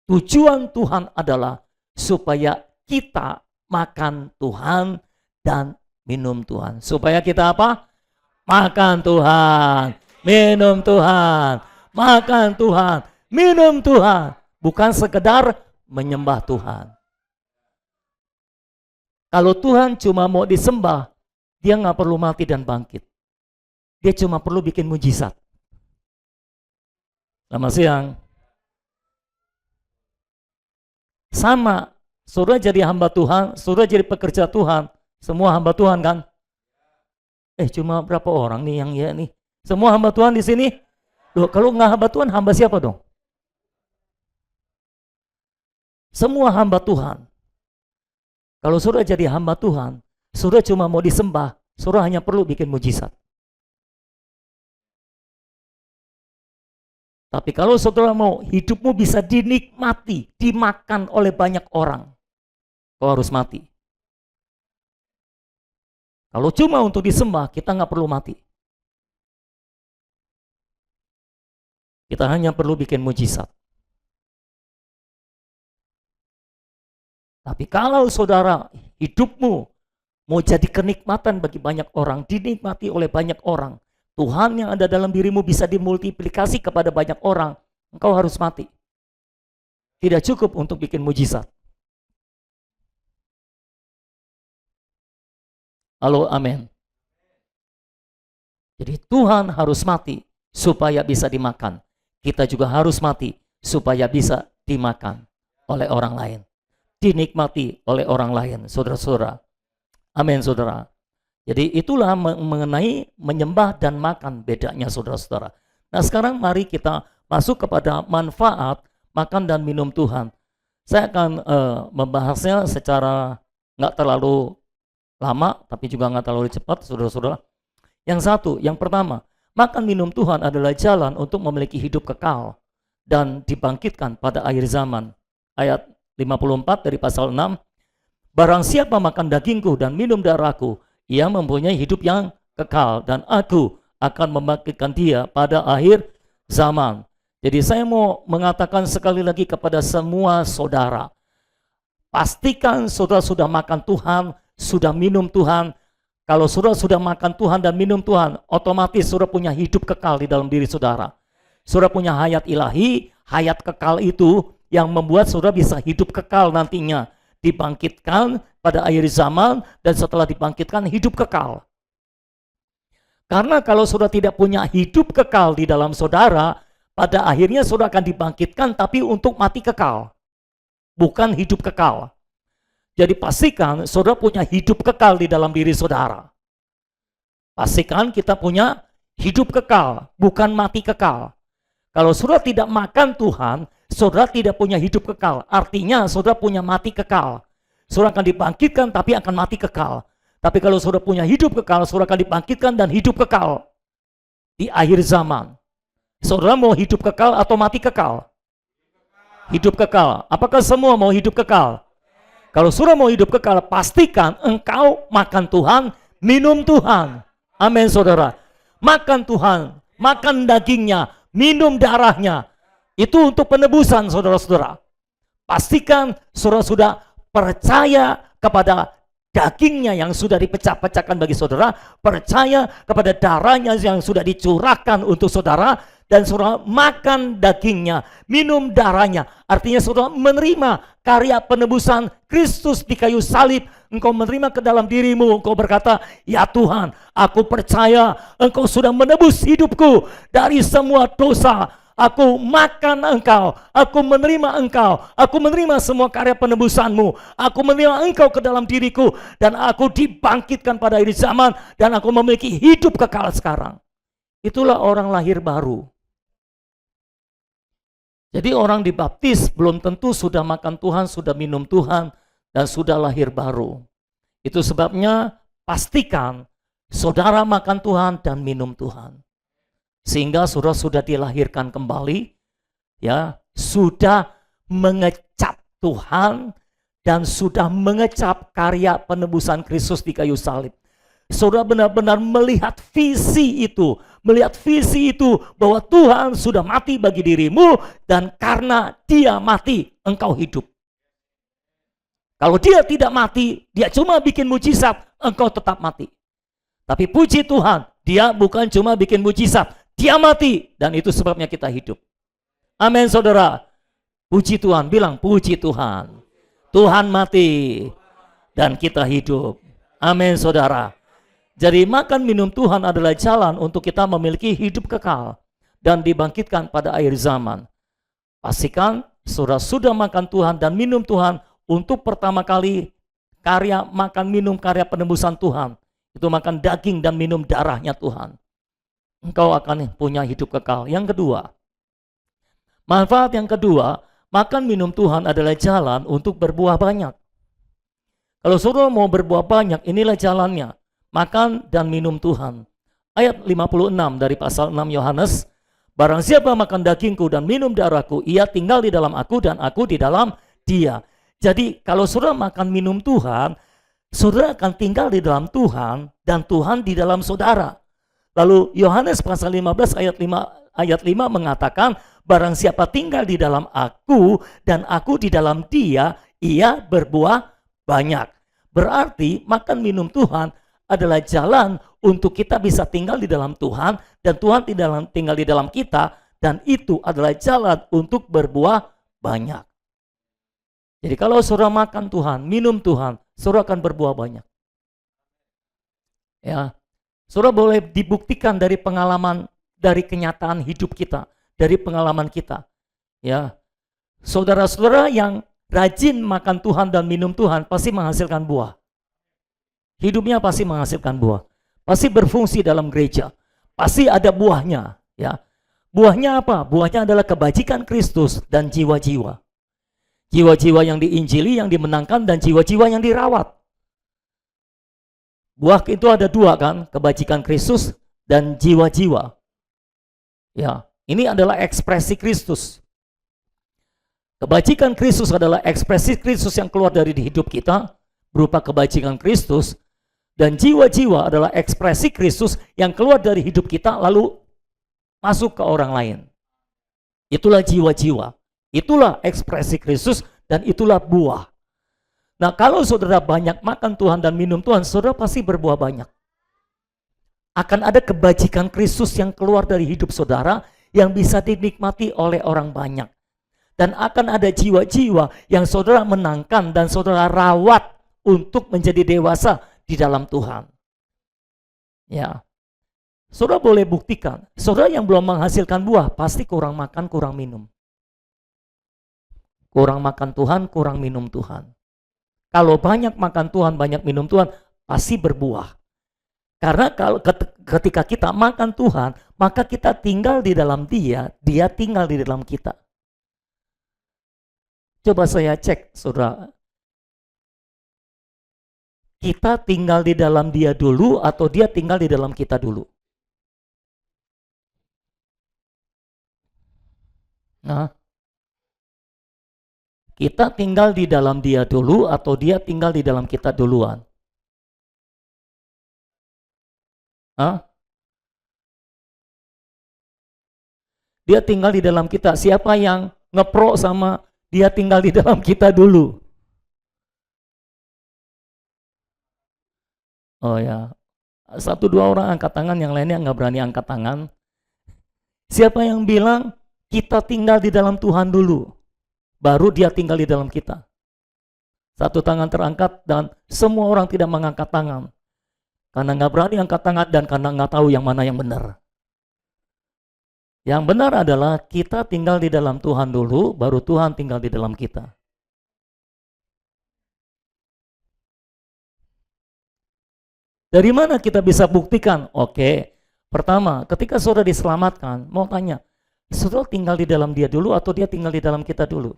Tujuan Tuhan adalah supaya kita makan Tuhan dan minum Tuhan. Supaya kita apa? Makan Tuhan. minum Tuhan, makan Tuhan, minum Tuhan. Bukan sekedar menyembah Tuhan. Kalau Tuhan cuma mau disembah, dia nggak perlu mati dan bangkit. Dia cuma perlu bikin mujizat. Selamat siang. Sama, saudara jadi hamba Tuhan, saudara jadi pekerja Tuhan, semua hamba Tuhan kan? Cuma berapa orang nih yang ya nih? Semua hamba Tuhan di sini? Loh, kalau nggak hamba Tuhan, hamba siapa dong? Semua hamba Tuhan. Kalau saudara jadi hamba Tuhan, saudara cuma mau disembah, saudara hanya perlu bikin mujizat. Tapi kalau saudara mau hidupmu bisa dinikmati, dimakan oleh banyak orang, kau harus mati. Kalau cuma untuk disembah, kita nggak perlu mati. Kita hanya perlu bikin mujizat. Tapi kalau saudara hidupmu mau jadi kenikmatan bagi banyak orang, dinikmati oleh banyak orang, Tuhan yang ada dalam dirimu bisa dimultiplikasi kepada banyak orang, engkau harus mati. Tidak cukup untuk bikin mujizat. Halo, amin. Jadi Tuhan harus mati supaya bisa dimakan. Kita juga harus mati supaya bisa dimakan oleh orang lain. Dinikmati oleh orang lain, saudara-saudara. Amin, saudara. Jadi itulah mengenai menyembah dan makan bedanya, saudara-saudara. Nah, sekarang mari kita masuk kepada manfaat makan dan minum Tuhan. Saya akan membahasnya secara nggak terlalu lama, tapi juga nggak terlalu cepat, saudara-saudara. Yang pertama, makan minum Tuhan adalah jalan untuk memiliki hidup kekal dan dibangkitkan pada akhir zaman. Ayat 54 dari pasal 6, barang siapa makan dagingku dan minum darahku, ia mempunyai hidup yang kekal dan aku akan membangkitkan dia pada akhir zaman. Jadi saya mau mengatakan sekali lagi kepada semua saudara, pastikan saudara sudah makan Tuhan, sudah minum Tuhan. Kalau saudara sudah makan Tuhan dan minum Tuhan, otomatis saudara punya hidup kekal di dalam diri saudara. Saudara punya hayat ilahi, hayat kekal itu yang membuat saudara bisa hidup kekal nantinya, dibangkitkan pada akhir zaman, dan setelah dibangkitkan hidup kekal. Karena kalau saudara tidak punya hidup kekal di dalam saudara, pada akhirnya saudara akan dibangkitkan tapi untuk mati kekal, bukan hidup kekal. Jadi pastikan saudara punya hidup kekal di dalam diri saudara. Pastikan kita punya hidup kekal, bukan mati kekal. Kalau saudara tidak makan Tuhan, saudara tidak punya hidup kekal. Artinya saudara punya mati kekal. Saudara akan dibangkitkan tapi akan mati kekal. Tapi kalau saudara punya hidup kekal, saudara akan dibangkitkan dan hidup kekal di akhir zaman. Saudara mau hidup kekal atau mati kekal? Hidup kekal. Apakah semua mau hidup kekal? Kalau saudara mau hidup kekal, pastikan engkau makan Tuhan, minum Tuhan. Amin, saudara. Makan Tuhan, makan dagingnya, minum darahnya. Itu untuk penebusan, saudara-saudara. Pastikan saudara sudah percaya kepada dagingnya yang sudah dipecah-pecahkan bagi saudara, percaya kepada darahnya yang sudah dicurahkan untuk saudara, dan saudara makan dagingnya, minum darahnya. Artinya saudara menerima karya penebusan Kristus di kayu salib. Engkau menerima ke dalam dirimu, engkau berkata, ya Tuhan, aku percaya engkau sudah menebus hidupku dari semua dosa. Aku makan engkau, aku menerima engkau, aku menerima semua karya penebusanmu, aku menerima engkau ke dalam diriku, dan aku dibangkitkan pada akhir zaman, dan aku memiliki hidup kekal sekarang. Itulah orang lahir baru. Jadi orang dibaptis belum tentu sudah makan Tuhan, sudah minum Tuhan, dan sudah lahir baru. Itu sebabnya pastikan saudara makan Tuhan dan minum Tuhan. Sehingga saudara sudah dilahirkan kembali, ya, sudah mengecap Tuhan dan sudah mengecap karya penebusan Kristus di kayu salib. Saudara benar-benar melihat visi itu bahwa Tuhan sudah mati bagi dirimu, dan karena dia mati, engkau hidup. Kalau dia tidak mati, dia cuma bikin mujizat, engkau tetap mati. Tapi puji Tuhan, dia bukan cuma bikin mujizat, Dia mati dan itu sebabnya kita hidup. Amin saudara. Puji Tuhan, bilang puji Tuhan. Tuhan mati dan kita hidup. Amin saudara. Jadi makan minum Tuhan adalah jalan untuk kita memiliki hidup kekal dan dibangkitkan pada akhir zaman. Pastikan saudara sudah makan Tuhan dan minum Tuhan untuk pertama kali karya makan minum karya penebusan Tuhan. Itu makan daging dan minum darahnya Tuhan. Engkau akan punya hidup kekal. Yang kedua, manfaat yang kedua, makan minum Tuhan adalah jalan untuk berbuah banyak. Kalau saudara mau berbuah banyak, inilah jalannya. Makan dan minum Tuhan. Ayat 56 dari pasal 6 Yohanes, barang siapa makan dagingku dan minum darahku, ia tinggal di dalam aku dan aku di dalam dia. Jadi kalau saudara makan minum Tuhan, saudara akan tinggal di dalam Tuhan dan Tuhan di dalam saudara. Lalu Yohanes pasal 15 ayat 5 mengatakan, barang siapa tinggal di dalam aku dan aku di dalam dia, ia berbuah banyak. Berarti makan minum Tuhan adalah jalan untuk kita bisa tinggal di dalam Tuhan dan Tuhan tinggal di dalam kita, dan itu adalah jalan untuk berbuah banyak. Jadi kalau saudara makan Tuhan, minum Tuhan, saudara akan berbuah banyak. Ya, saudara boleh dibuktikan dari pengalaman, dari kenyataan hidup kita, dari pengalaman kita. Ya, saudara-saudara yang rajin makan Tuhan dan minum Tuhan pasti menghasilkan buah. Hidupnya pasti menghasilkan buah. Pasti berfungsi dalam gereja. Pasti ada buahnya. Ya, buahnya apa? Buahnya adalah kebajikan Kristus dan jiwa-jiwa. Jiwa-jiwa yang diinjili, yang dimenangkan, dan jiwa-jiwa yang dirawat. Buah itu ada dua kan, kebajikan Kristus dan jiwa-jiwa. Ya, ini adalah ekspresi Kristus. Kebajikan Kristus adalah ekspresi Kristus yang keluar dari hidup kita, berupa kebajikan Kristus, dan jiwa-jiwa adalah ekspresi Kristus yang keluar dari hidup kita lalu masuk ke orang lain. Itulah jiwa-jiwa. Itulah ekspresi Kristus dan itulah buah. Nah, kalau saudara banyak makan Tuhan dan minum Tuhan, saudara pasti berbuah banyak. Akan ada kebajikan Kristus yang keluar dari hidup saudara yang bisa dinikmati oleh orang banyak. Dan akan ada jiwa-jiwa yang saudara menangkan dan saudara rawat untuk menjadi dewasa di dalam Tuhan. Ya. Saudara boleh buktikan, saudara yang belum menghasilkan buah pasti kurang makan, kurang minum. Kurang makan Tuhan, kurang minum Tuhan. Kalau banyak makan Tuhan, banyak minum Tuhan, pasti berbuah. Karena kalau ketika kita makan Tuhan, maka kita tinggal di dalam Dia, Dia tinggal di dalam kita. Coba saya cek, saudara. Kita tinggal di dalam Dia dulu atau Dia tinggal di dalam kita dulu? Nah, kita tinggal di dalam Dia dulu atau Dia tinggal di dalam kita duluan? Hah? Dia tinggal di dalam kita. Siapa yang ngepro sama Dia tinggal di dalam kita dulu? Oh ya, 1-2 orang angkat tangan, yang lainnya nggak berani angkat tangan. Siapa yang bilang kita tinggal di dalam Tuhan dulu, baru Dia tinggal di dalam kita? 1 tangan terangkat dan semua orang tidak mengangkat tangan. Karena nggak berani angkat tangan dan karena nggak tahu yang mana yang benar. Yang benar adalah kita tinggal di dalam Tuhan dulu, baru Tuhan tinggal di dalam kita. Dari mana kita bisa buktikan? Oke, pertama, ketika saudara diselamatkan, mau tanya, saudara tinggal di dalam Dia dulu atau Dia tinggal di dalam kita dulu?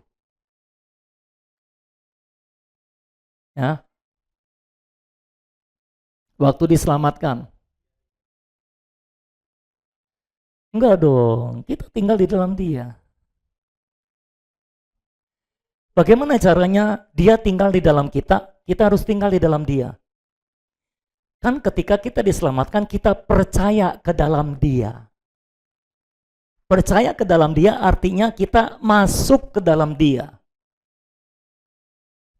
Ya. Waktu diselamatkan. Enggak dong, kita tinggal di dalam Dia. Bagaimana caranya Dia tinggal di dalam kita? Kita harus tinggal di dalam Dia. Kan ketika kita diselamatkan, kita percaya ke dalam Dia. Percaya ke dalam Dia artinya kita masuk ke dalam Dia.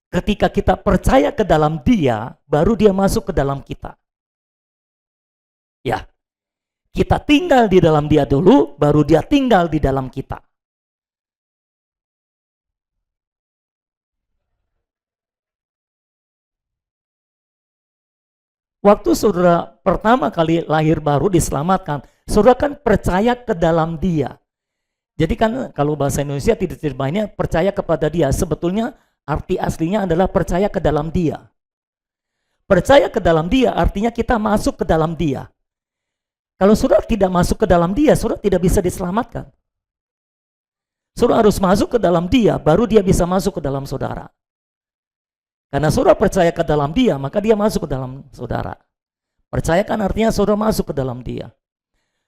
Ketika kita percaya ke dalam Dia, baru Dia masuk ke dalam kita. Ya, Kita tinggal di dalam dia dulu, baru dia tinggal di dalam kita. Waktu saudara pertama kali lahir baru diselamatkan, saudara kan percaya ke dalam dia. Jadi kan kalau bahasa Indonesia tidak terjemahnya percaya kepada dia. Sebetulnya arti aslinya adalah percaya ke dalam dia. Percaya ke dalam dia artinya kita masuk ke dalam dia. Kalau saudara tidak masuk ke dalam dia, saudara tidak bisa diselamatkan. Saudara harus masuk ke dalam dia, baru dia bisa masuk ke dalam saudara. Karena saudara percaya ke dalam dia, maka dia masuk ke dalam saudara. Percaya kan artinya saudara masuk ke dalam dia.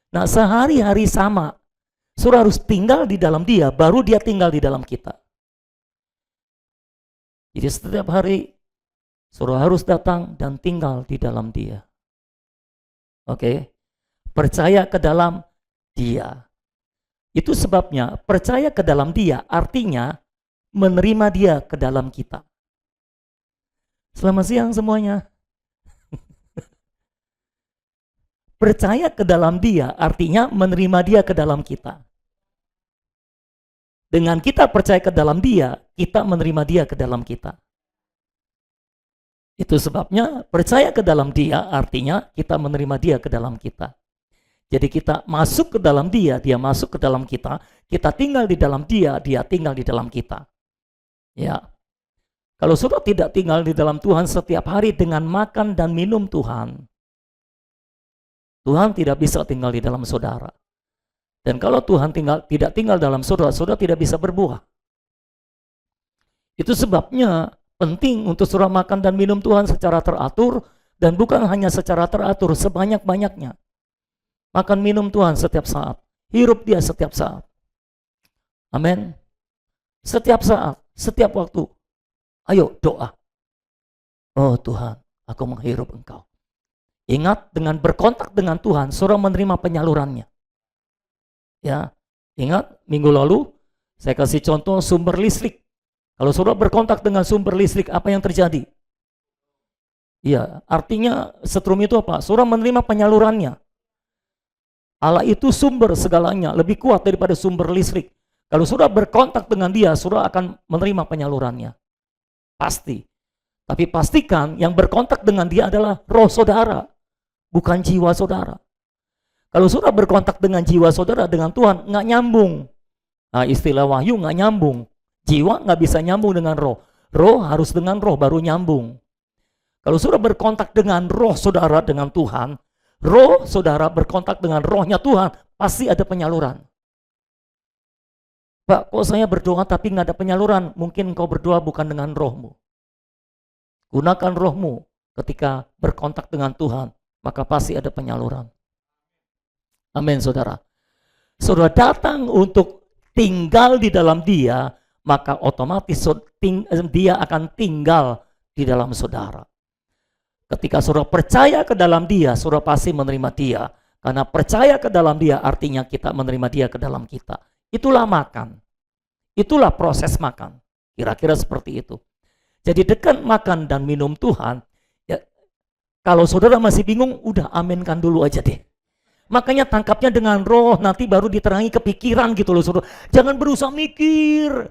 Nah, sehari-hari sama. Saudara harus tinggal di dalam dia, baru dia tinggal di dalam kita. Jadi setiap hari, saudara harus datang dan tinggal di dalam dia. Oke? Percaya ke dalam dia. Itu sebabnya percaya ke dalam dia artinya menerima dia ke dalam kita. Selamat siang semuanya. Percaya ke dalam dia artinya menerima dia ke dalam kita. Dengan kita percaya ke dalam dia, kita menerima dia ke dalam kita. Itu sebabnya percaya ke dalam dia artinya kita menerima dia ke dalam kita. Jadi kita masuk ke dalam dia masuk ke dalam kita tinggal di dalam dia tinggal di dalam kita. Ya. Kalau saudara tidak tinggal di dalam Tuhan setiap hari dengan makan dan minum Tuhan, Tuhan tidak bisa tinggal di dalam saudara. Dan kalau Tuhan tidak tinggal dalam saudara, saudara tidak bisa berbuah. Itu sebabnya penting untuk saudara makan dan minum Tuhan secara teratur, dan bukan hanya secara teratur, sebanyak-banyaknya. Makan minum Tuhan setiap saat. Hirup dia setiap saat. Amin. Setiap saat, setiap waktu. Ayo doa. Oh Tuhan, aku menghirup Engkau. Ingat, dengan berkontak dengan Tuhan, saudara menerima penyalurannya. Ya, ingat minggu lalu saya kasih contoh sumber listrik. Kalau saudara berkontak dengan sumber listrik, apa yang terjadi? Iya, artinya setrum itu apa? Saudara menerima penyalurannya. Allah itu sumber segalanya, lebih kuat daripada sumber listrik. Kalau saudara berkontak dengan dia, saudara akan menerima penyalurannya. Pasti. Tapi pastikan yang berkontak dengan dia adalah roh saudara, bukan jiwa saudara. Kalau saudara berkontak dengan jiwa saudara, dengan Tuhan, nggak nyambung. Nah, istilah wahyu nggak nyambung. Jiwa nggak bisa nyambung dengan roh. Roh harus dengan roh baru nyambung. Kalau saudara berkontak dengan roh saudara, dengan Tuhan, roh saudara berkontak dengan rohnya Tuhan, pasti ada penyaluran. Pak, kok saya berdoa tapi nggak ada penyaluran? Mungkin kau berdoa bukan dengan rohmu. Gunakan rohmu ketika berkontak dengan Tuhan, maka pasti ada penyaluran. Amin, saudara. Saudara datang untuk tinggal di dalam dia, maka otomatis dia akan tinggal di dalam saudara. Ketika saudara percaya ke dalam dia, saudara pasti menerima dia. Karena percaya ke dalam dia artinya kita menerima dia ke dalam kita. Itulah makan. Itulah proses makan. Kira-kira seperti itu. Jadi dekat makan dan minum Tuhan, ya, kalau saudara masih bingung, udah aminkan dulu aja deh. Makanya tangkapnya dengan roh, nanti baru diterangi kepikiran gitu loh saudara. Jangan berusaha mikir.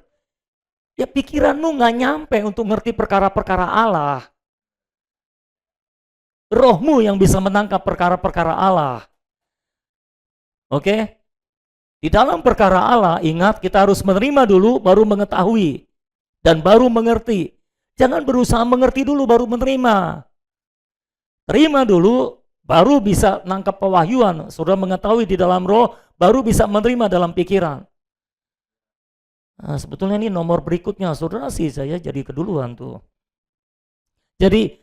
Ya pikiranmu nggak nyampe untuk ngerti perkara-perkara Allah. Rohmu yang bisa menangkap perkara-perkara Allah. Oke? Di dalam perkara Allah, ingat kita harus menerima dulu, baru mengetahui. Dan baru mengerti. Jangan berusaha mengerti dulu, baru menerima. Terima dulu, baru bisa nangkap pewahyuan. Saudara mengetahui di dalam roh, baru bisa menerima dalam pikiran. Nah, sebetulnya ini nomor berikutnya, saudara sih saya jadi keduluan tuh. Jadi,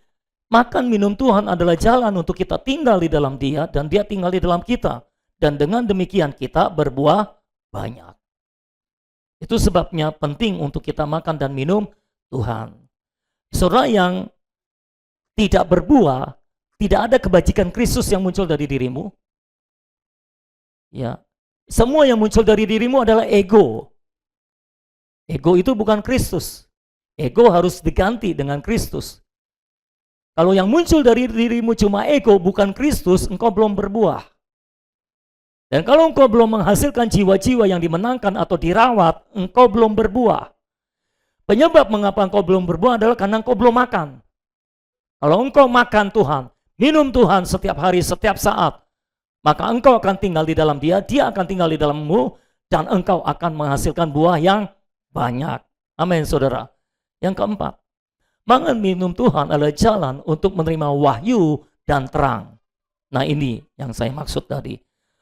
makan minum Tuhan adalah jalan untuk kita tinggal di dalam dia, dan dia tinggal di dalam kita. Dan dengan demikian kita berbuah banyak. Itu sebabnya penting untuk kita makan dan minum Tuhan. Saudara yang tidak berbuah, tidak ada kebajikan Kristus yang muncul dari dirimu. Ya, semua yang muncul dari dirimu adalah ego. Ego itu bukan Kristus. Ego harus diganti dengan Kristus. Kalau yang muncul dari dirimu cuma ego, bukan Kristus, engkau belum berbuah. Dan kalau engkau belum menghasilkan jiwa-jiwa yang dimenangkan atau dirawat, engkau belum berbuah. Penyebab mengapa engkau belum berbuah adalah karena engkau belum makan. Kalau engkau makan Tuhan, minum Tuhan setiap hari, setiap saat, maka engkau akan tinggal di dalam dia, dia akan tinggal di dalammu, dan engkau akan menghasilkan buah yang banyak. Amin, saudara. Yang keempat, makan minum Tuhan adalah jalan untuk menerima wahyu dan terang. Nah, ini yang saya maksud tadi.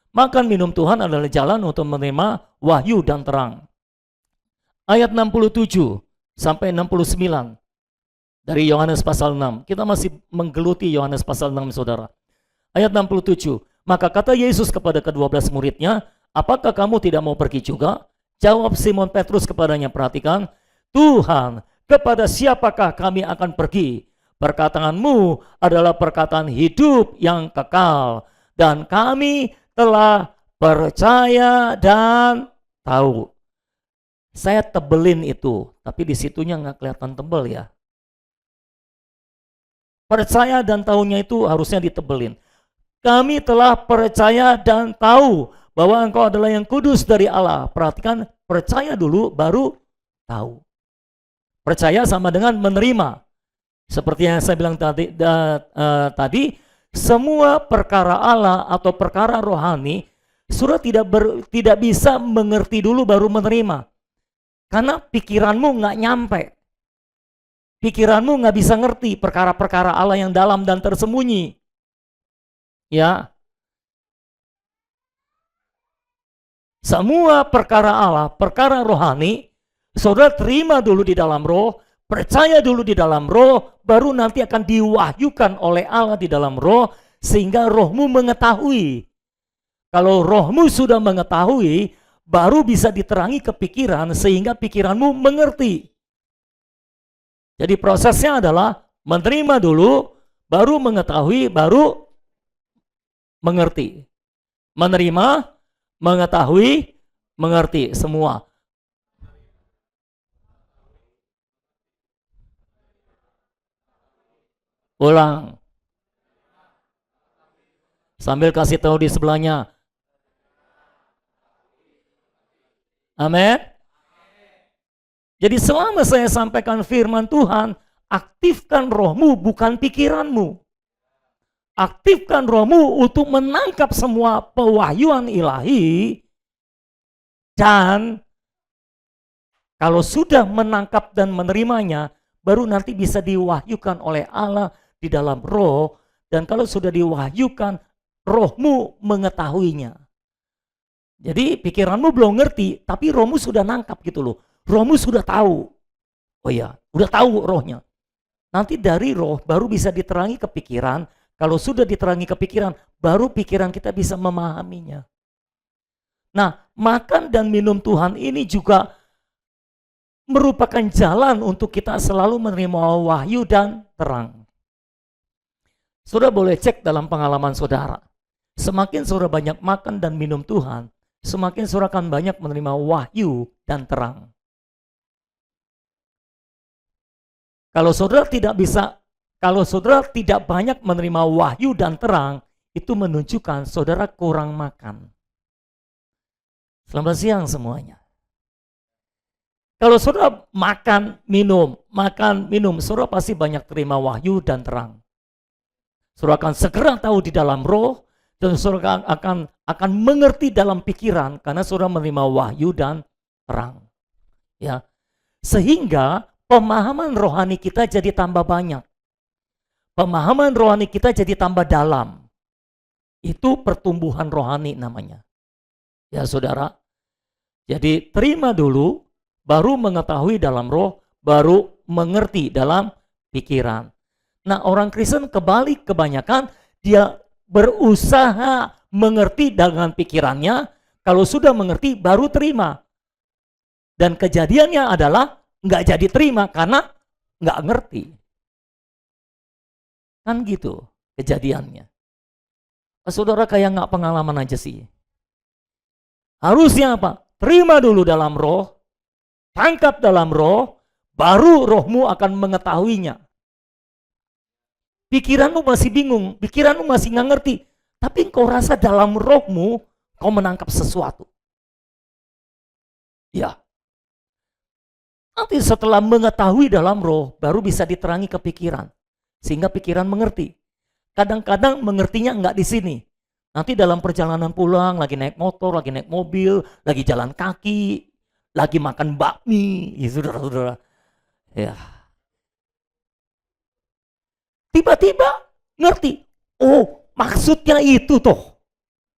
Makan minum Tuhan adalah jalan untuk menerima wahyu dan terang. Ayat 67 sampai 69 dari Yohanes pasal 6. Kita masih menggeluti Yohanes pasal 6, saudara. Ayat 67. Maka kata Yesus kepada ke-12 muridnya, apakah kamu tidak mau pergi juga? Jawab Simon Petrus kepadanya, perhatikan, Tuhan, kepada siapakah kami akan pergi? Perkataanmu adalah perkataan hidup yang kekal, dan kami telah percaya dan tahu. Saya tebelin itu, tapi di situnya nggak kelihatan tebel ya. Percaya dan tahunya itu harusnya ditebelin. Kami telah percaya dan tahu bahwa engkau adalah yang kudus dari Allah. Perhatikan, percaya dulu baru tahu. Percaya sama dengan menerima. Seperti yang saya bilang tadi, semua perkara Allah atau perkara rohani, saudara tidak bisa mengerti dulu baru menerima. Karena pikiranmu nggak nyampe. Pikiranmu nggak bisa ngerti perkara-perkara Allah yang dalam dan tersembunyi. Ya. Semua perkara Allah, perkara rohani, saudara terima dulu di dalam roh, percaya dulu di dalam roh, baru nanti akan diwahyukan oleh Allah di dalam roh, sehingga rohmu mengetahui. Kalau rohmu sudah mengetahui, baru bisa diterangi ke pikiran, sehingga pikiranmu mengerti. Jadi prosesnya adalah menerima dulu, baru mengetahui, baru mengerti. Menerima, mengetahui, mengerti semua. Ulang. Sambil kasih tahu di sebelahnya. Amin. Jadi selama saya sampaikan firman Tuhan, aktifkan rohmu bukan pikiranmu. Aktifkan rohmu untuk menangkap semua pewahyuan ilahi. Dan kalau sudah menangkap dan menerimanya, baru nanti bisa diwahyukan oleh Allah di dalam roh. Dan kalau sudah diwahyukan, rohmu mengetahuinya. Jadi pikiranmu belum ngerti, tapi rohmu sudah nangkap gitu loh. Rohmu sudah tahu. Oh ya, udah tahu rohnya. Nanti dari roh baru bisa diterangi ke pikiran. Kalau sudah diterangi ke pikiran, baru pikiran kita bisa memahaminya. Nah, makan dan minum Tuhan ini juga merupakan jalan untuk kita selalu menerima wahyu dan terang. Saudara boleh cek dalam pengalaman saudara. Semakin saudara banyak makan dan minum Tuhan, semakin saudara akan banyak menerima wahyu dan terang. Kalau saudara tidak banyak menerima wahyu dan terang, itu menunjukkan saudara kurang makan. Selamat siang semuanya. Kalau saudara makan, minum, saudara pasti banyak terima wahyu dan terang. Saudara akan segera tahu di dalam roh, dan saudara akan mengerti dalam pikiran, karena saudara menerima wahyu dan terang. Ya, sehingga pemahaman rohani kita jadi tambah banyak. Pemahaman rohani kita jadi tambah dalam. Itu pertumbuhan rohani namanya. Ya saudara. Jadi terima dulu, baru mengetahui dalam roh, baru mengerti dalam pikiran. Nah, orang Kristen kebalik kebanyakan, dia berusaha mengerti dengan pikirannya, kalau sudah mengerti baru terima. Dan kejadiannya adalah nggak jadi terima karena nggak ngerti. Kan gitu kejadiannya. Saudara kayak nggak pengalaman aja sih. Harusnya apa? Terima dulu dalam roh, tangkap dalam roh, baru rohmu akan mengetahuinya. Pikiranmu masih bingung, pikiranmu masih nggak ngerti, tapi engkau rasa dalam rohmu kau menangkap sesuatu. Ya. Nanti setelah mengetahui dalam roh, baru bisa diterangi ke pikiran. Sehingga pikiran mengerti. Kadang-kadang mengertinya enggak di sini. Nanti dalam perjalanan pulang, lagi naik motor, lagi naik mobil, lagi jalan kaki, lagi makan bakmi, ya saudara-saudara. Ya. Tiba-tiba ngerti. Oh, maksudnya itu toh.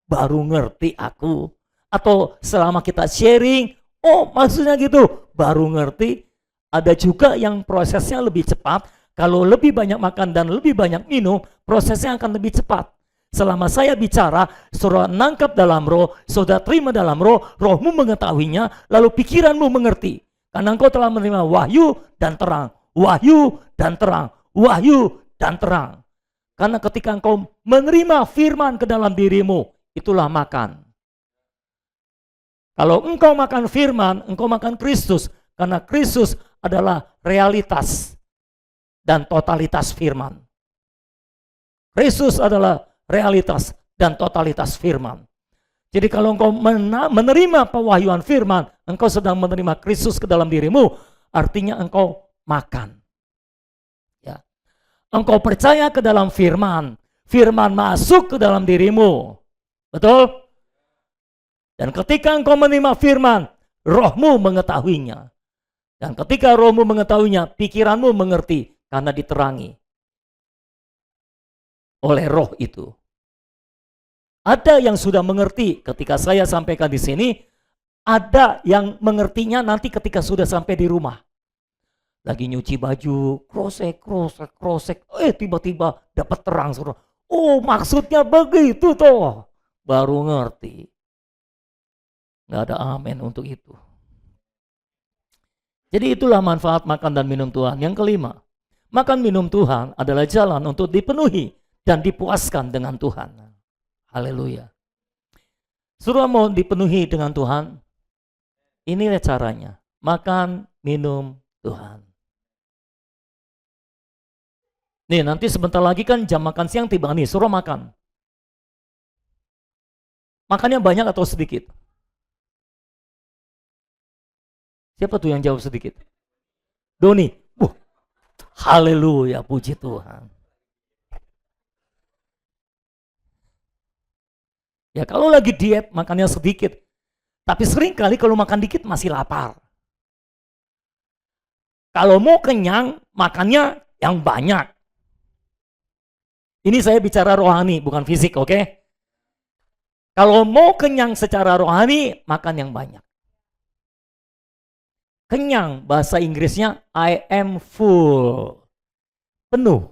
Baru ngerti aku. Atau selama kita sharing, oh maksudnya gitu, baru ngerti. Ada juga yang prosesnya lebih cepat. Kalau lebih banyak makan dan lebih banyak minum, prosesnya akan lebih cepat. Selama saya bicara, saudara nangkap dalam roh, saudara terima dalam roh, rohmu mengetahuinya, lalu pikiranmu mengerti. Karena engkau telah menerima wahyu dan terang, wahyu dan terang, wahyu dan terang. Karena ketika engkau menerima firman ke dalam dirimu, itulah makan. Kalau engkau makan firman, engkau makan Kristus. Karena Kristus adalah realitas dan totalitas firman. Kristus adalah realitas dan totalitas firman. Jadi kalau engkau menerima pewahyuan firman, engkau sedang menerima Kristus ke dalam dirimu, artinya engkau makan. Ya. Engkau percaya ke dalam firman, firman masuk ke dalam dirimu. Betul? Dan ketika engkau menerima firman, rohmu mengetahuinya. Dan ketika rohmu mengetahuinya, pikiranmu mengerti karena diterangi oleh roh itu. Ada yang sudah mengerti ketika saya sampaikan di sini, ada yang mengertinya nanti ketika sudah sampai di rumah. Lagi nyuci baju, krosek, tiba-tiba dapat terang. Oh maksudnya begitu toh. Baru ngerti. Nggak ada amin untuk itu. Jadi itulah manfaat makan dan minum Tuhan. Yang kelima, makan minum Tuhan adalah jalan untuk dipenuhi dan dipuaskan dengan Tuhan. Haleluya. Saudara mau dipenuhi dengan Tuhan, inilah caranya. Makan, minum Tuhan. Nih nanti sebentar lagi kan jam makan siang tiba nih, suruh makan. Makannya banyak atau sedikit? Siapa tuh yang jawab sedikit? Doni. Haleluya, puji Tuhan. Ya kalau lagi diet makannya sedikit. Tapi sering kali kalau makan dikit masih lapar. Kalau mau kenyang makannya yang banyak. Ini saya bicara rohani bukan fisik, oke? Kalau mau kenyang secara rohani makan yang banyak. Kenyang bahasa Inggrisnya I am full. Penuh.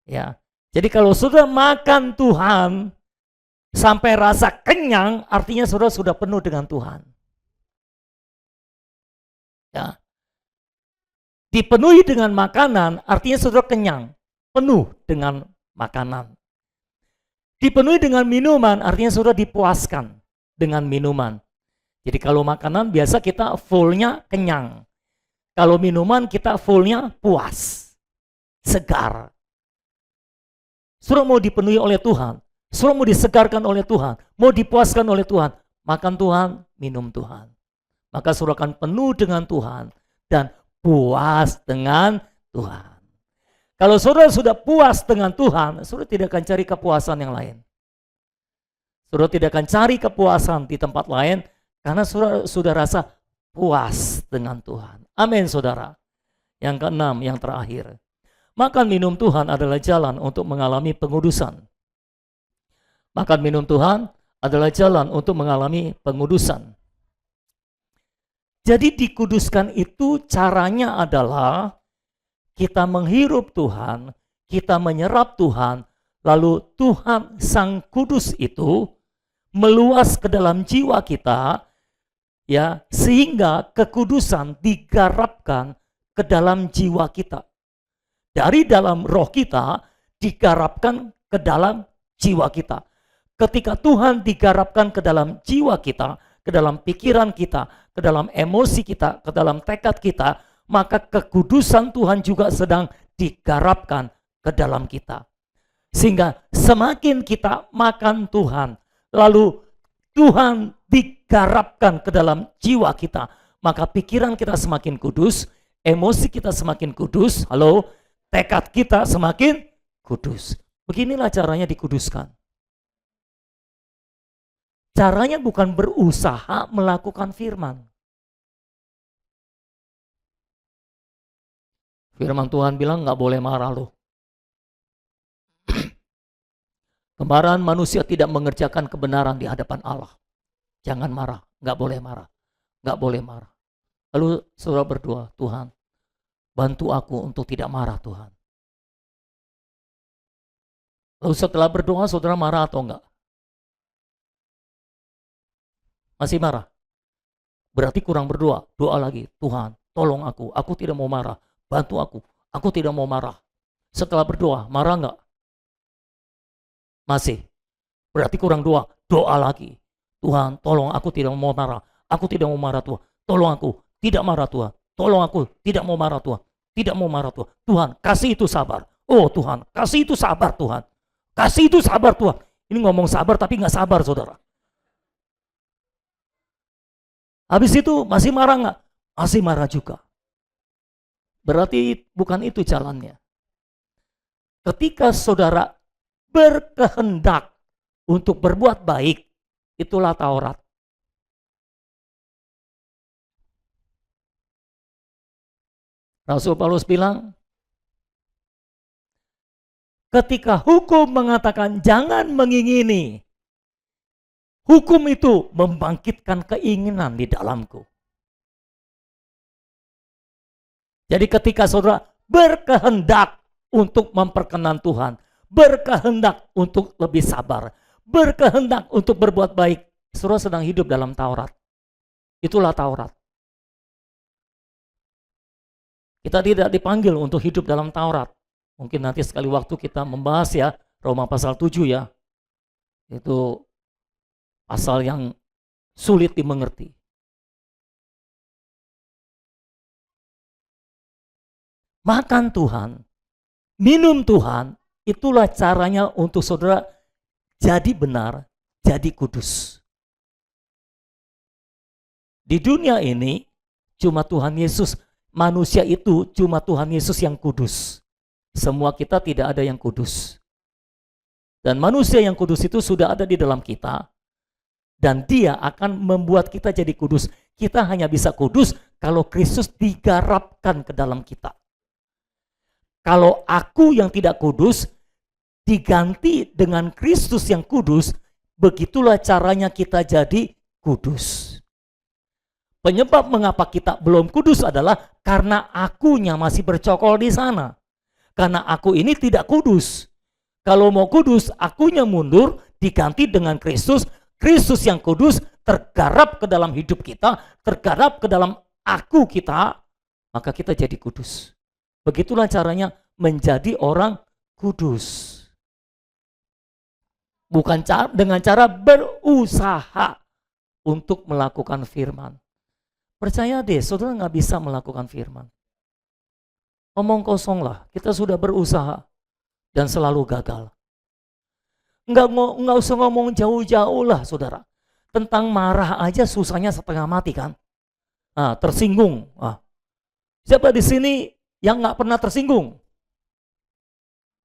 Ya. Jadi kalau sudah makan Tuhan sampai rasa kenyang, artinya saudara sudah penuh dengan Tuhan. Ya. Dipenuhi dengan makanan, artinya saudara kenyang, penuh dengan makanan. Dipenuhi dengan minuman, artinya saudara dipuaskan dengan minuman. Jadi kalau makanan biasa kita fullnya kenyang. Kalau minuman kita fullnya puas, segar. Saudara mau dipenuhi oleh Tuhan, saudara mau disegarkan oleh Tuhan, mau dipuaskan oleh Tuhan, makan Tuhan, minum Tuhan. Maka saudara akan penuh dengan Tuhan dan puas dengan Tuhan. Kalau saudara sudah puas dengan Tuhan, saudara tidak akan cari kepuasan yang lain. Saudara tidak akan cari kepuasan di tempat lain karena saudara sudah rasa puas dengan Tuhan. Amin saudara. Yang keenam, yang terakhir. Makan minum Tuhan adalah jalan untuk mengalami pengudusan. Makan minum Tuhan adalah jalan untuk mengalami pengudusan. Jadi dikuduskan itu caranya adalah kita menghirup Tuhan, kita menyerap Tuhan, lalu Tuhan Sang Kudus itu meluas ke dalam jiwa kita, ya, sehingga kekudusan digarapkan ke dalam jiwa kita. Dari dalam roh kita digarapkan ke dalam jiwa kita. Ketika Tuhan digarapkan ke dalam jiwa kita, ke dalam pikiran kita, ke dalam emosi kita, ke dalam tekad kita, maka kekudusan Tuhan juga sedang digarapkan ke dalam kita. Sehingga semakin kita makan Tuhan, lalu Tuhan digarapkan ke dalam jiwa kita, maka pikiran kita semakin kudus, emosi kita semakin kudus, halo, tekad kita semakin kudus. Beginilah caranya dikuduskan. Caranya bukan berusaha melakukan firman. Firman Tuhan bilang nggak boleh marah loh. Kemarahan manusia tidak mengerjakan kebenaran di hadapan Allah. Jangan marah, nggak boleh marah, nggak boleh marah. Lalu saudara berdoa, Tuhan, bantu aku untuk tidak marah Tuhan. Lalu setelah berdoa, saudara marah atau enggak? Masih marah? Berarti kurang berdoa. Doa lagi, Tuhan, tolong aku tidak mau marah. Bantu aku tidak mau marah. Setelah berdoa, marah enggak? Masih. Berarti kurang doa. Doa lagi. Tuhan, tolong aku tidak mau marah. Aku tidak mau marah Tuhan. Tolong aku tidak marah Tuhan. Tolong aku tidak mau marah Tuhan. Tidak mau marah Tuhan. Tuhan, kasih itu sabar. Oh Tuhan, kasih itu sabar Tuhan. Kasih itu sabar Tuhan. Ini ngomong sabar tapi nggak sabar saudara. Habis itu masih marah nggak? Masih marah juga. Berarti bukan itu jalannya. Ketika saudara berkehendak untuk berbuat baik, itulah Taurat. Rasul Paulus bilang, ketika hukum mengatakan jangan mengingini, hukum itu membangkitkan keinginan di dalamku. Jadi ketika saudara berkehendak untuk memperkenan Tuhan, berkehendak untuk lebih sabar, berkehendak untuk berbuat baik, saudara sedang hidup dalam Taurat. Itulah Taurat. Kita tidak dipanggil untuk hidup dalam Taurat. Mungkin nanti sekali waktu kita membahas ya, Roma pasal 7 ya. Itu pasal yang sulit dimengerti. Makan Tuhan, minum Tuhan, itulah caranya untuk saudara jadi benar, jadi kudus. Di dunia ini cuma Tuhan Yesus, manusia itu cuma Tuhan Yesus yang kudus. Semua kita tidak ada yang kudus. Dan manusia yang kudus itu sudah ada di dalam kita. Dan dia akan membuat kita jadi kudus. Kita hanya bisa kudus kalau Kristus digarapkan ke dalam kita. Kalau aku yang tidak kudus diganti dengan Kristus yang kudus, begitulah caranya kita jadi kudus. Penyebab mengapa kita belum kudus adalah karena akunya masih bercokol di sana. Karena aku ini tidak kudus. Kalau mau kudus, akunya mundur, diganti dengan Kristus. Kristus yang kudus tergarap ke dalam hidup kita, tergarap ke dalam aku kita, maka kita jadi kudus. Begitulah caranya menjadi orang kudus. Bukan dengan cara berusaha untuk melakukan firman. Percaya deh, saudara nggak bisa melakukan firman. Omong kosong lah, kita sudah berusaha dan selalu gagal. Nggak usah ngomong jauh-jauh lah saudara. Tentang marah aja susahnya setengah mati kan. Nah, tersinggung. Siapa di sini yang nggak pernah tersinggung?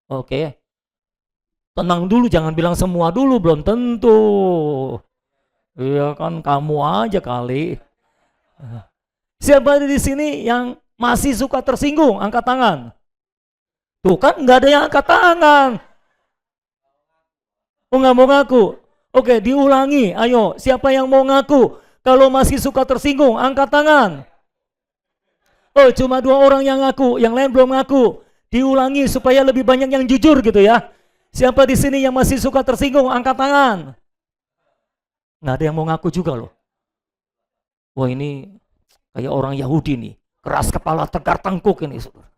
Oke. Tenang dulu, jangan bilang semua dulu, belum tentu. Iya kan, kamu aja kali. Siapa di sini yang masih suka tersinggung? Angkat tangan. Tuh kan nggak ada yang angkat tangan. Oh nggak mau ngaku? Oke, diulangi. Ayo, siapa yang mau ngaku? Kalau masih suka tersinggung, angkat tangan. Oh, cuma 2 orang yang ngaku, yang lain belum ngaku. Diulangi supaya lebih banyak yang jujur gitu ya. Siapa di sini yang masih suka tersinggung, angkat tangan. Nggak ada yang mau ngaku juga loh. Wah ini kayak orang Yahudi nih, keras kepala, tegar tengkuk ini. Saudara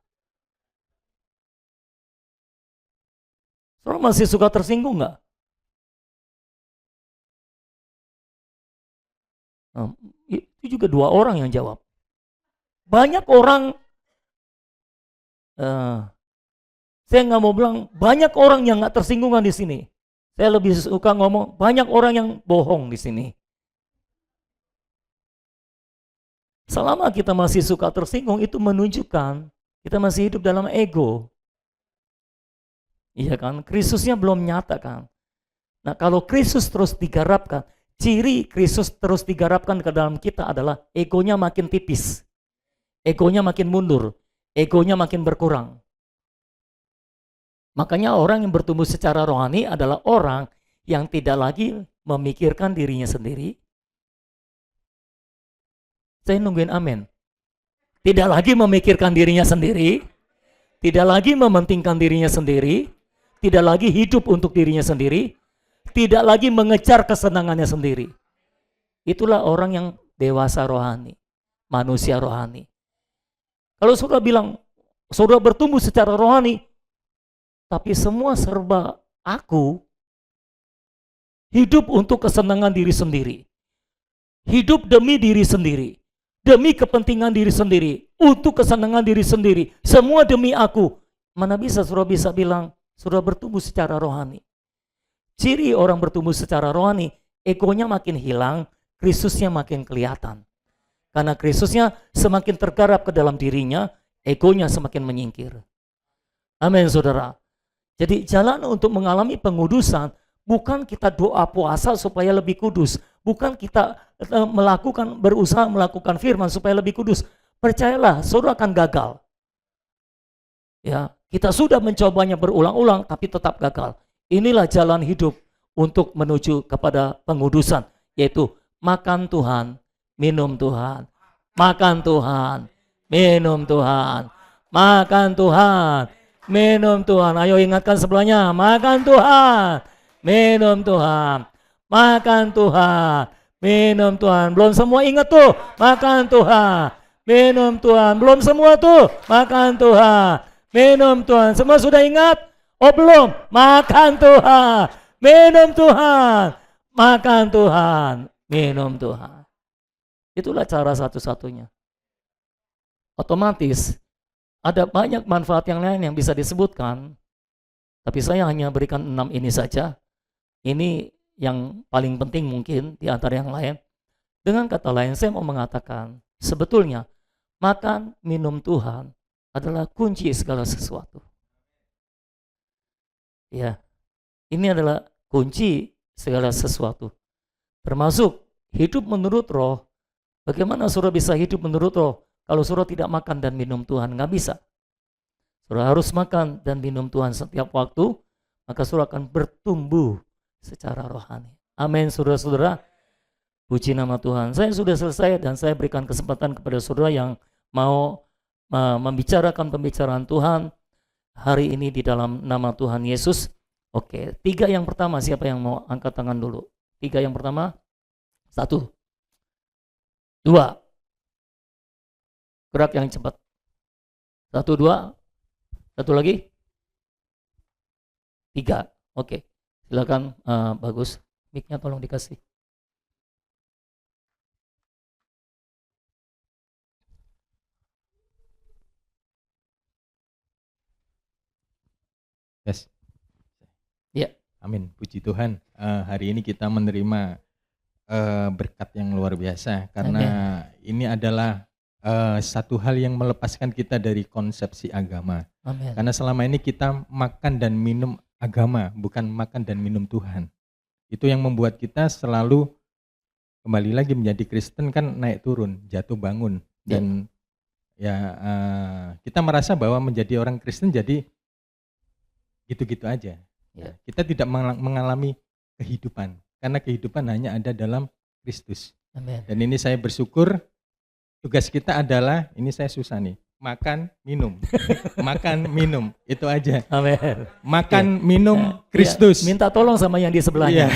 masih suka tersinggung nggak? Itu juga 2 orang yang jawab. Banyak orang, saya nggak mau bilang banyak orang yang nggak tersinggungan di sini. Saya lebih suka ngomong, banyak orang yang bohong di sini. Selama kita masih suka tersinggung, itu menunjukkan kita masih hidup dalam ego. Iya kan? Kristusnya belum nyata kan? Nah, kalau Kristus terus digarapkan, ciri Kristus terus digarapkan ke dalam kita adalah egonya makin tipis. Egonya makin mundur. Egonya makin berkurang. Makanya orang yang bertumbuh secara rohani adalah orang yang tidak lagi memikirkan dirinya sendiri. Saya nungguin amin. Tidak lagi memikirkan dirinya sendiri, tidak lagi mementingkan dirinya sendiri, tidak lagi hidup untuk dirinya sendiri, tidak lagi mengejar kesenangannya sendiri. Itulah orang yang dewasa rohani, manusia rohani. Kalau saudara bilang, saudara bertumbuh secara rohani, tapi semua serba aku, hidup untuk kesenangan diri sendiri, hidup demi diri sendiri, demi kepentingan diri sendiri, untuk kesenangan diri sendiri, semua demi aku. Mana bisa saudara bisa bilang, saudara bertumbuh secara rohani. Ciri orang bertumbuh secara rohani, egonya makin hilang, Kristusnya makin kelihatan. Karena Kristusnya semakin tergarap ke dalam dirinya, egonya semakin menyingkir. Amin saudara. Jadi jalan untuk mengalami pengudusan, bukan kita doa puasa supaya lebih kudus. Bukan kita berusaha melakukan firman supaya lebih kudus. Percayalah, saudara akan gagal. Ya, kita sudah mencobanya berulang-ulang, tapi tetap gagal. Inilah jalan hidup untuk menuju kepada pengudusan, yaitu makan Tuhan, minum Tuhan, makan Tuhan, minum Tuhan, makan Tuhan, minum Tuhan. Ayo ingatkan sebelahnya, makan Tuhan, minum Tuhan, makan Tuhan, minum Tuhan. Belum semua ingat tuh, makan Tuhan, minum Tuhan. Belum semua tuh, makan Tuhan, minum Tuhan. Semua sudah ingat? Oh belum? Makan Tuhan, minum Tuhan, makan Tuhan, minum Tuhan. Itulah cara satu-satunya. Otomatis ada banyak manfaat yang lain yang bisa disebutkan, tapi saya hanya berikan 6 ini saja. Ini yang paling penting mungkin di antara yang lain. Dengan kata lain, saya mau mengatakan, sebetulnya makan, minum Tuhan adalah kunci segala sesuatu. Ya, ini adalah kunci segala sesuatu. Termasuk hidup menurut roh. Bagaimana saudara bisa hidup menurut roh kalau saudara tidak makan dan minum Tuhan? Nggak bisa. Saudara harus makan dan minum Tuhan setiap waktu, maka saudara akan bertumbuh secara rohani. Amin saudara-saudara. Puji nama Tuhan. Saya sudah selesai dan saya berikan kesempatan kepada saudara yang mau membicarakan pembicaraan Tuhan hari ini di dalam nama Tuhan Yesus. Oke, 3 yang pertama, siapa yang mau angkat tangan dulu? 3 yang pertama. 1, 2. Gerak yang cepat. 1, 2. 1 lagi. 3. Oke, silakan. Bagus. Mic-nya tolong dikasih. Yes. Ya. Amin. Puji Tuhan. Hari ini kita menerima berkat yang luar biasa karena ini adalah satu hal yang melepaskan kita dari konsepsi agama. Amin. Karena selama ini kita makan dan minum agama, bukan makan dan minum Tuhan. Itu yang membuat kita selalu kembali lagi menjadi Kristen kan naik turun, jatuh bangun. Dan kita merasa bahwa menjadi orang Kristen jadi gitu-gitu aja. Ya. Kita tidak mengalami kehidupan karena kehidupan hanya ada dalam Kristus. Amen. Dan ini saya bersyukur tugas kita adalah, ini saya susah nih, makan, minum. Makan, minum, itu aja. Amen. Makan, minum Kristus. Minta tolong sama yang di sebelahnya.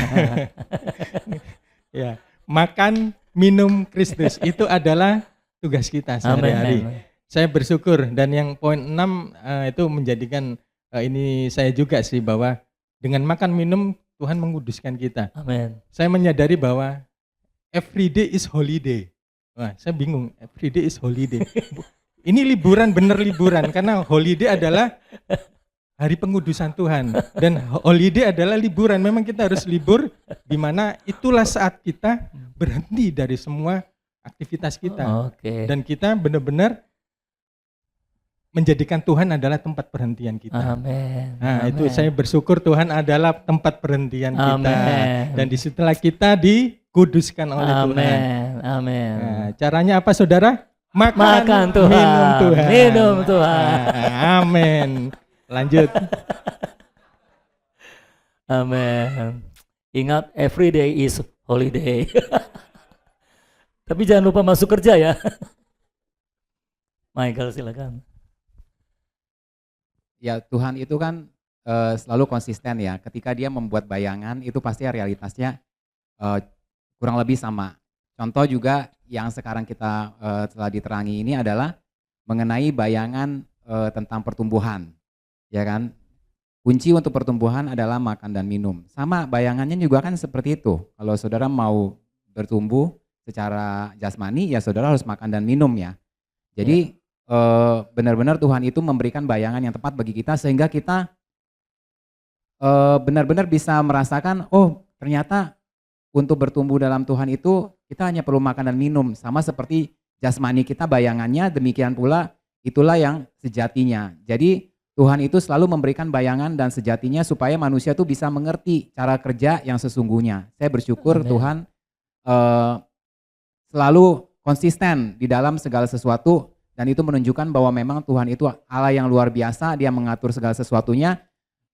Ya. Makan, minum Kristus, itu adalah tugas kita sehari-hari. Saya bersyukur dan yang poin 6 itu menjadikan ini saya juga sih bahwa dengan makan minum Tuhan menguduskan kita. Amin. Saya menyadari bahwa every day is holiday. Wah, saya bingung, every day is holiday. Ini liburan, bener liburan karena holiday adalah hari pengudusan Tuhan. Dan holiday adalah liburan. Memang kita harus libur, di mana itulah saat kita berhenti dari semua aktivitas kita. Dan kita benar-benar menjadikan Tuhan adalah tempat perhentian kita. Amin. Nah, Amin. itu saya bersyukur Tuhan adalah tempat perhentian kita. Amin. Dan disitulah kita dikuduskan oleh Tuhan. Amin. Nah, caranya apa saudara? Makan Tuhan. Minum Tuhan. Minum Tuhan. Amin. Lanjut. Amin. Ingat, every day is holiday. Tapi jangan lupa masuk kerja ya. Michael silakan. Ya, Tuhan itu kan selalu konsisten ya. Ketika dia membuat bayangan itu pasti realitasnya kurang lebih sama. Contoh juga yang sekarang kita telah diterangi ini adalah mengenai bayangan tentang pertumbuhan, ya kan? Kunci untuk pertumbuhan adalah makan dan minum. Sama bayangannya juga kan seperti itu. Kalau saudara mau bertumbuh secara jasmani, ya saudara harus makan dan minum ya. Jadi benar-benar Tuhan itu memberikan bayangan yang tepat bagi kita sehingga kita benar-benar bisa merasakan, oh ternyata untuk bertumbuh dalam Tuhan itu kita hanya perlu makan dan minum. Sama seperti jasmani kita bayangannya, demikian pula itulah yang sejatinya. Jadi Tuhan itu selalu memberikan bayangan dan sejatinya supaya manusia itu bisa mengerti cara kerja yang sesungguhnya. Saya bersyukur Amen. Tuhan selalu konsisten di dalam segala sesuatu dan itu menunjukkan bahwa memang Tuhan itu Allah yang luar biasa, dia mengatur segala sesuatunya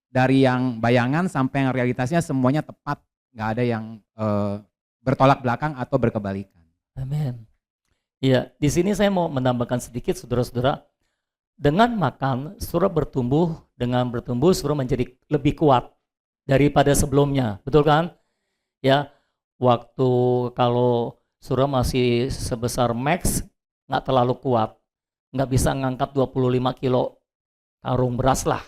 dari yang bayangan sampai yang realitasnya semuanya tepat. Nggak ada yang bertolak belakang atau berkebalikan. Amin. Iya, di sini saya mau menambahkan sedikit saudara-saudara. Dengan makan, saudara bertumbuh, dengan bertumbuh saudara menjadi lebih kuat daripada sebelumnya. Betul kan? Ya, waktu kalau saudara masih sebesar max, nggak terlalu kuat. Nggak bisa ngangkat 25 kilo karung beras lah.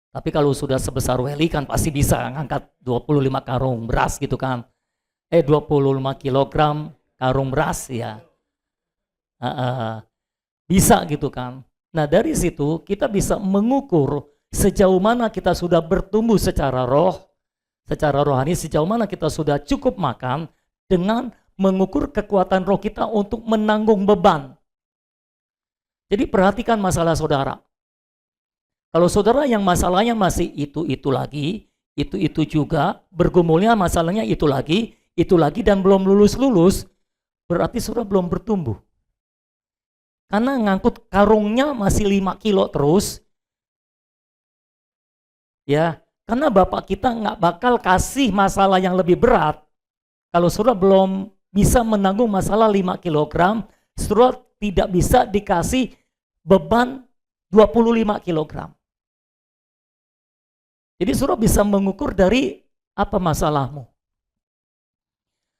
Tapi kalau sudah sebesar Welly kan pasti bisa ngangkat 25 karung beras gitu kan. 25 kilogram karung beras ya. Bisa gitu kan. Nah dari situ kita bisa mengukur sejauh mana kita sudah bertumbuh secara rohani, sejauh mana kita sudah cukup makan dengan mengukur kekuatan roh kita untuk menanggung beban. Jadi perhatikan masalah saudara. Kalau saudara yang masalahnya masih itu lagi, itu juga, bergumulnya masalahnya itu lagi, dan belum lulus, berarti saudara belum bertumbuh. Karena ngangkut karungnya masih 5 kilo terus, ya, karena Bapak kita nggak bakal kasih masalah yang lebih berat. Kalau saudara belum bisa menanggung masalah 5 kilogram, saudara tidak bisa dikasih beban 25 kilogram. Jadi saudara bisa mengukur dari apa masalahmu.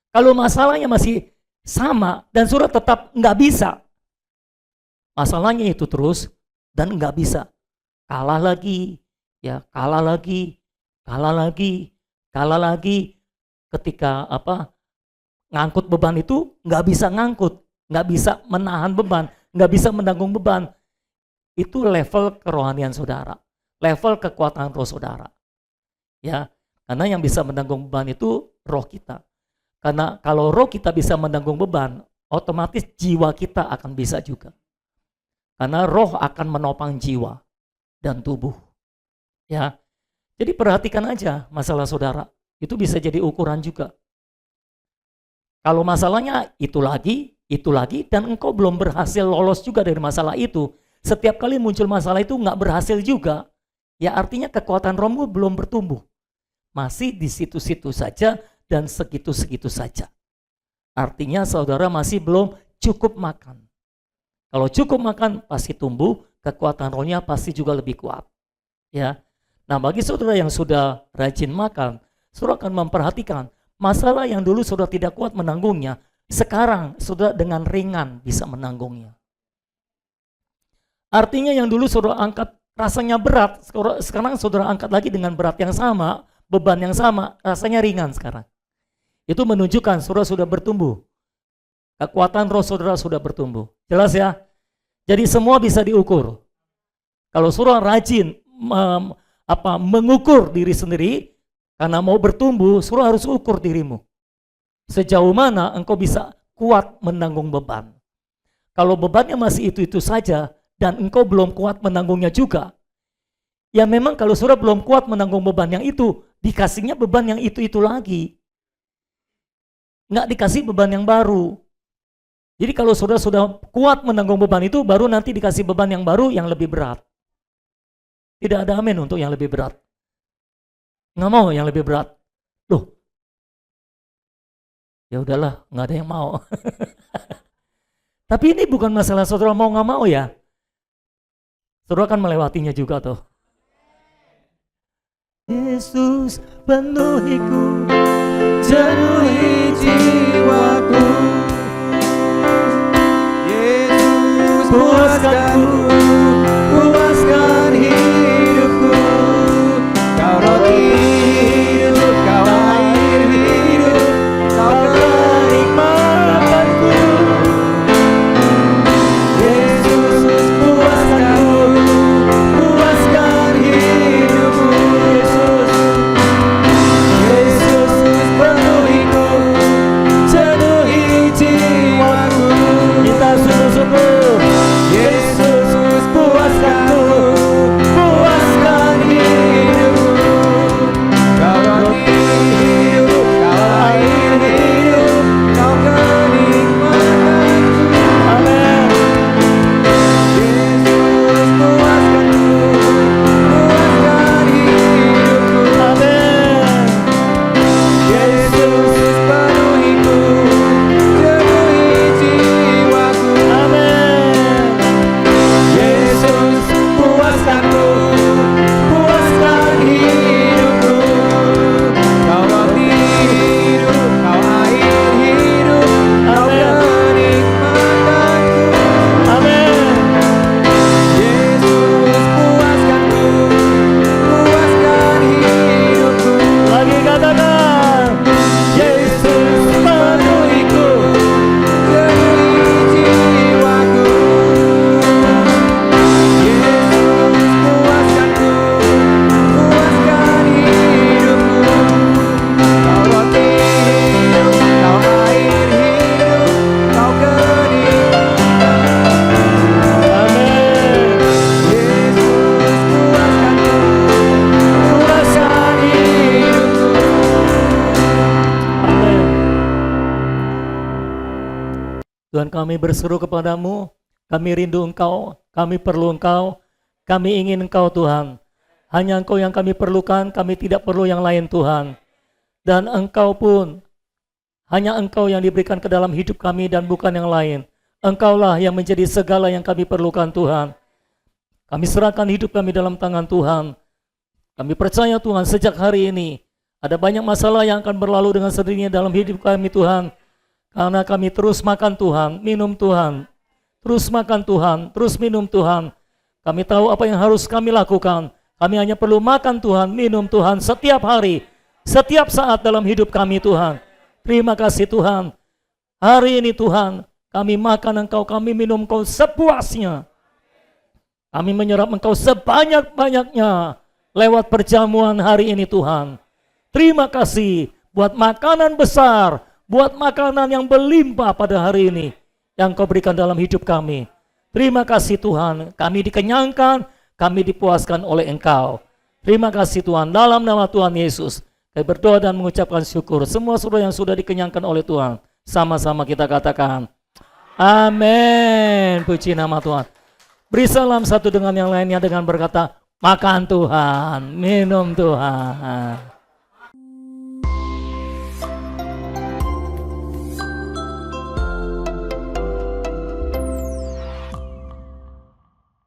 Kalau masalahnya masih sama dan saudara tetap nggak bisa, masalahnya itu terus dan nggak bisa, kalah lagi, ya kalah lagi. Ketika ngangkut beban itu nggak bisa ngangkut, nggak bisa menahan beban, nggak bisa menanggung beban. Itu level kerohanian saudara. Level kekuatan roh saudara. Ya, karena yang bisa menanggung beban itu roh kita. Karena kalau roh kita bisa menanggung beban, otomatis jiwa kita akan bisa juga. Karena roh akan menopang jiwa dan tubuh. Ya. Jadi perhatikan aja masalah saudara. Itu bisa jadi ukuran juga. Kalau masalahnya itu lagi, dan engkau belum berhasil lolos juga dari masalah itu. Setiap kali muncul masalah itu nggak berhasil juga. Ya artinya kekuatan rohmu belum bertumbuh. Masih di situ-situ saja dan segitu-segitu saja. Artinya saudara masih belum cukup makan. Kalau cukup makan pasti tumbuh, kekuatan rohnya pasti juga lebih kuat. Ya. Nah bagi saudara yang sudah rajin makan, saudara akan memperhatikan masalah yang dulu saudara tidak kuat menanggungnya, sekarang saudara dengan ringan bisa menanggungnya. Artinya yang dulu saudara angkat rasanya berat, sekarang saudara angkat lagi dengan berat yang sama, beban yang sama, rasanya ringan sekarang. Itu menunjukkan saudara sudah bertumbuh. Kekuatan roh saudara sudah bertumbuh. Jelas ya? Jadi semua bisa diukur. Kalau saudara rajin mengukur diri sendiri. Karena mau bertumbuh, saudara harus ukur dirimu. Sejauh mana engkau bisa kuat menanggung beban. Kalau bebannya masih itu-itu saja, dan engkau belum kuat menanggungnya juga, ya memang kalau saudara belum kuat menanggung beban yang itu, dikasihnya beban yang itu-itu lagi. Nggak dikasih beban yang baru. Jadi kalau saudara sudah kuat menanggung beban itu, baru nanti dikasih beban yang baru yang lebih berat. Tidak ada amin untuk yang lebih berat. Nggak mau yang lebih berat. Loh, ya udahlah, nggak ada yang mau. Tapi ini bukan masalah saudara mau nggak mau ya. Saudara akan melewatinya juga tuh. Yesus penuhiku, penuhi jiwaku. Yesus puaskanku, puaskan hidupku. Kau roti hidup, kau air hidup, kau kenikmatanku. Yesus puaskanku, puaskan hidupku. Yesus penuhiku, penuhi jiwaku. Kita sungguh-sungguh. Yesus puaskanku, puaskan hidupku. Kau roti hidup, kau air hidup, kau kenikmatanku. Amin. Yesus puaskanku, puaskan hidupku. Amin. Yesus penuhiku, penuhi jiwaku. Amin. Yesus puaskanku, puaskan hidupku. Kau roti hidup, kau air hidup, kau kenikmatanku. Amin. Yesus puaskanku, puaskan hidupku. Lagi katakan, Yesus penuhiku, penuhi jiwaku. Yesus puaskanku, puaskan hidupku. Kau roti hidup, kau air hidup, kau kenikmatanku. Amin. Yesus puaskanku, puaskan hidupku. Amin. Tuhan, kami berseru kepadamu, kami rindu Engkau, kami perlu Engkau, kami ingin Engkau Tuhan. Hanya Engkau yang kami perlukan, kami tidak perlu yang lain Tuhan. Dan Engkau pun, hanya Engkau yang diberikan ke dalam hidup kami dan bukan yang lain. Engkaulah yang menjadi segala yang kami perlukan Tuhan. Kami serahkan hidup kami dalam tangan Tuhan. Kami percaya Tuhan, sejak hari ini ada banyak masalah yang akan berlalu dengan sendirinya dalam hidup kami Tuhan. Karena kami terus makan Tuhan, minum Tuhan. Terus makan Tuhan, terus minum Tuhan. Kami tahu apa yang harus kami lakukan. Kami hanya perlu makan Tuhan, minum Tuhan setiap hari, setiap saat dalam hidup kami Tuhan. Terima kasih Tuhan. Hari ini Tuhan, kami makan Engkau, kami minum Engkau sepuasnya. Kami menyerap Engkau sebanyak-banyaknya lewat perjamuan hari ini Tuhan. Terima kasih buat makanan besar, buat makanan yang berlimpah pada hari ini yang Kau berikan dalam hidup kami. Terima kasih Tuhan, kami dikenyangkan, kami dipuaskan oleh Engkau. Terima kasih Tuhan, dalam nama Tuhan Yesus, kami berdoa dan mengucapkan syukur. Semua saudara yang sudah dikenyangkan oleh Tuhan, sama-sama kita katakan, amin. Puji nama Tuhan. Beri salam satu dengan yang lainnya dengan berkata, makan Tuhan, minum Tuhan.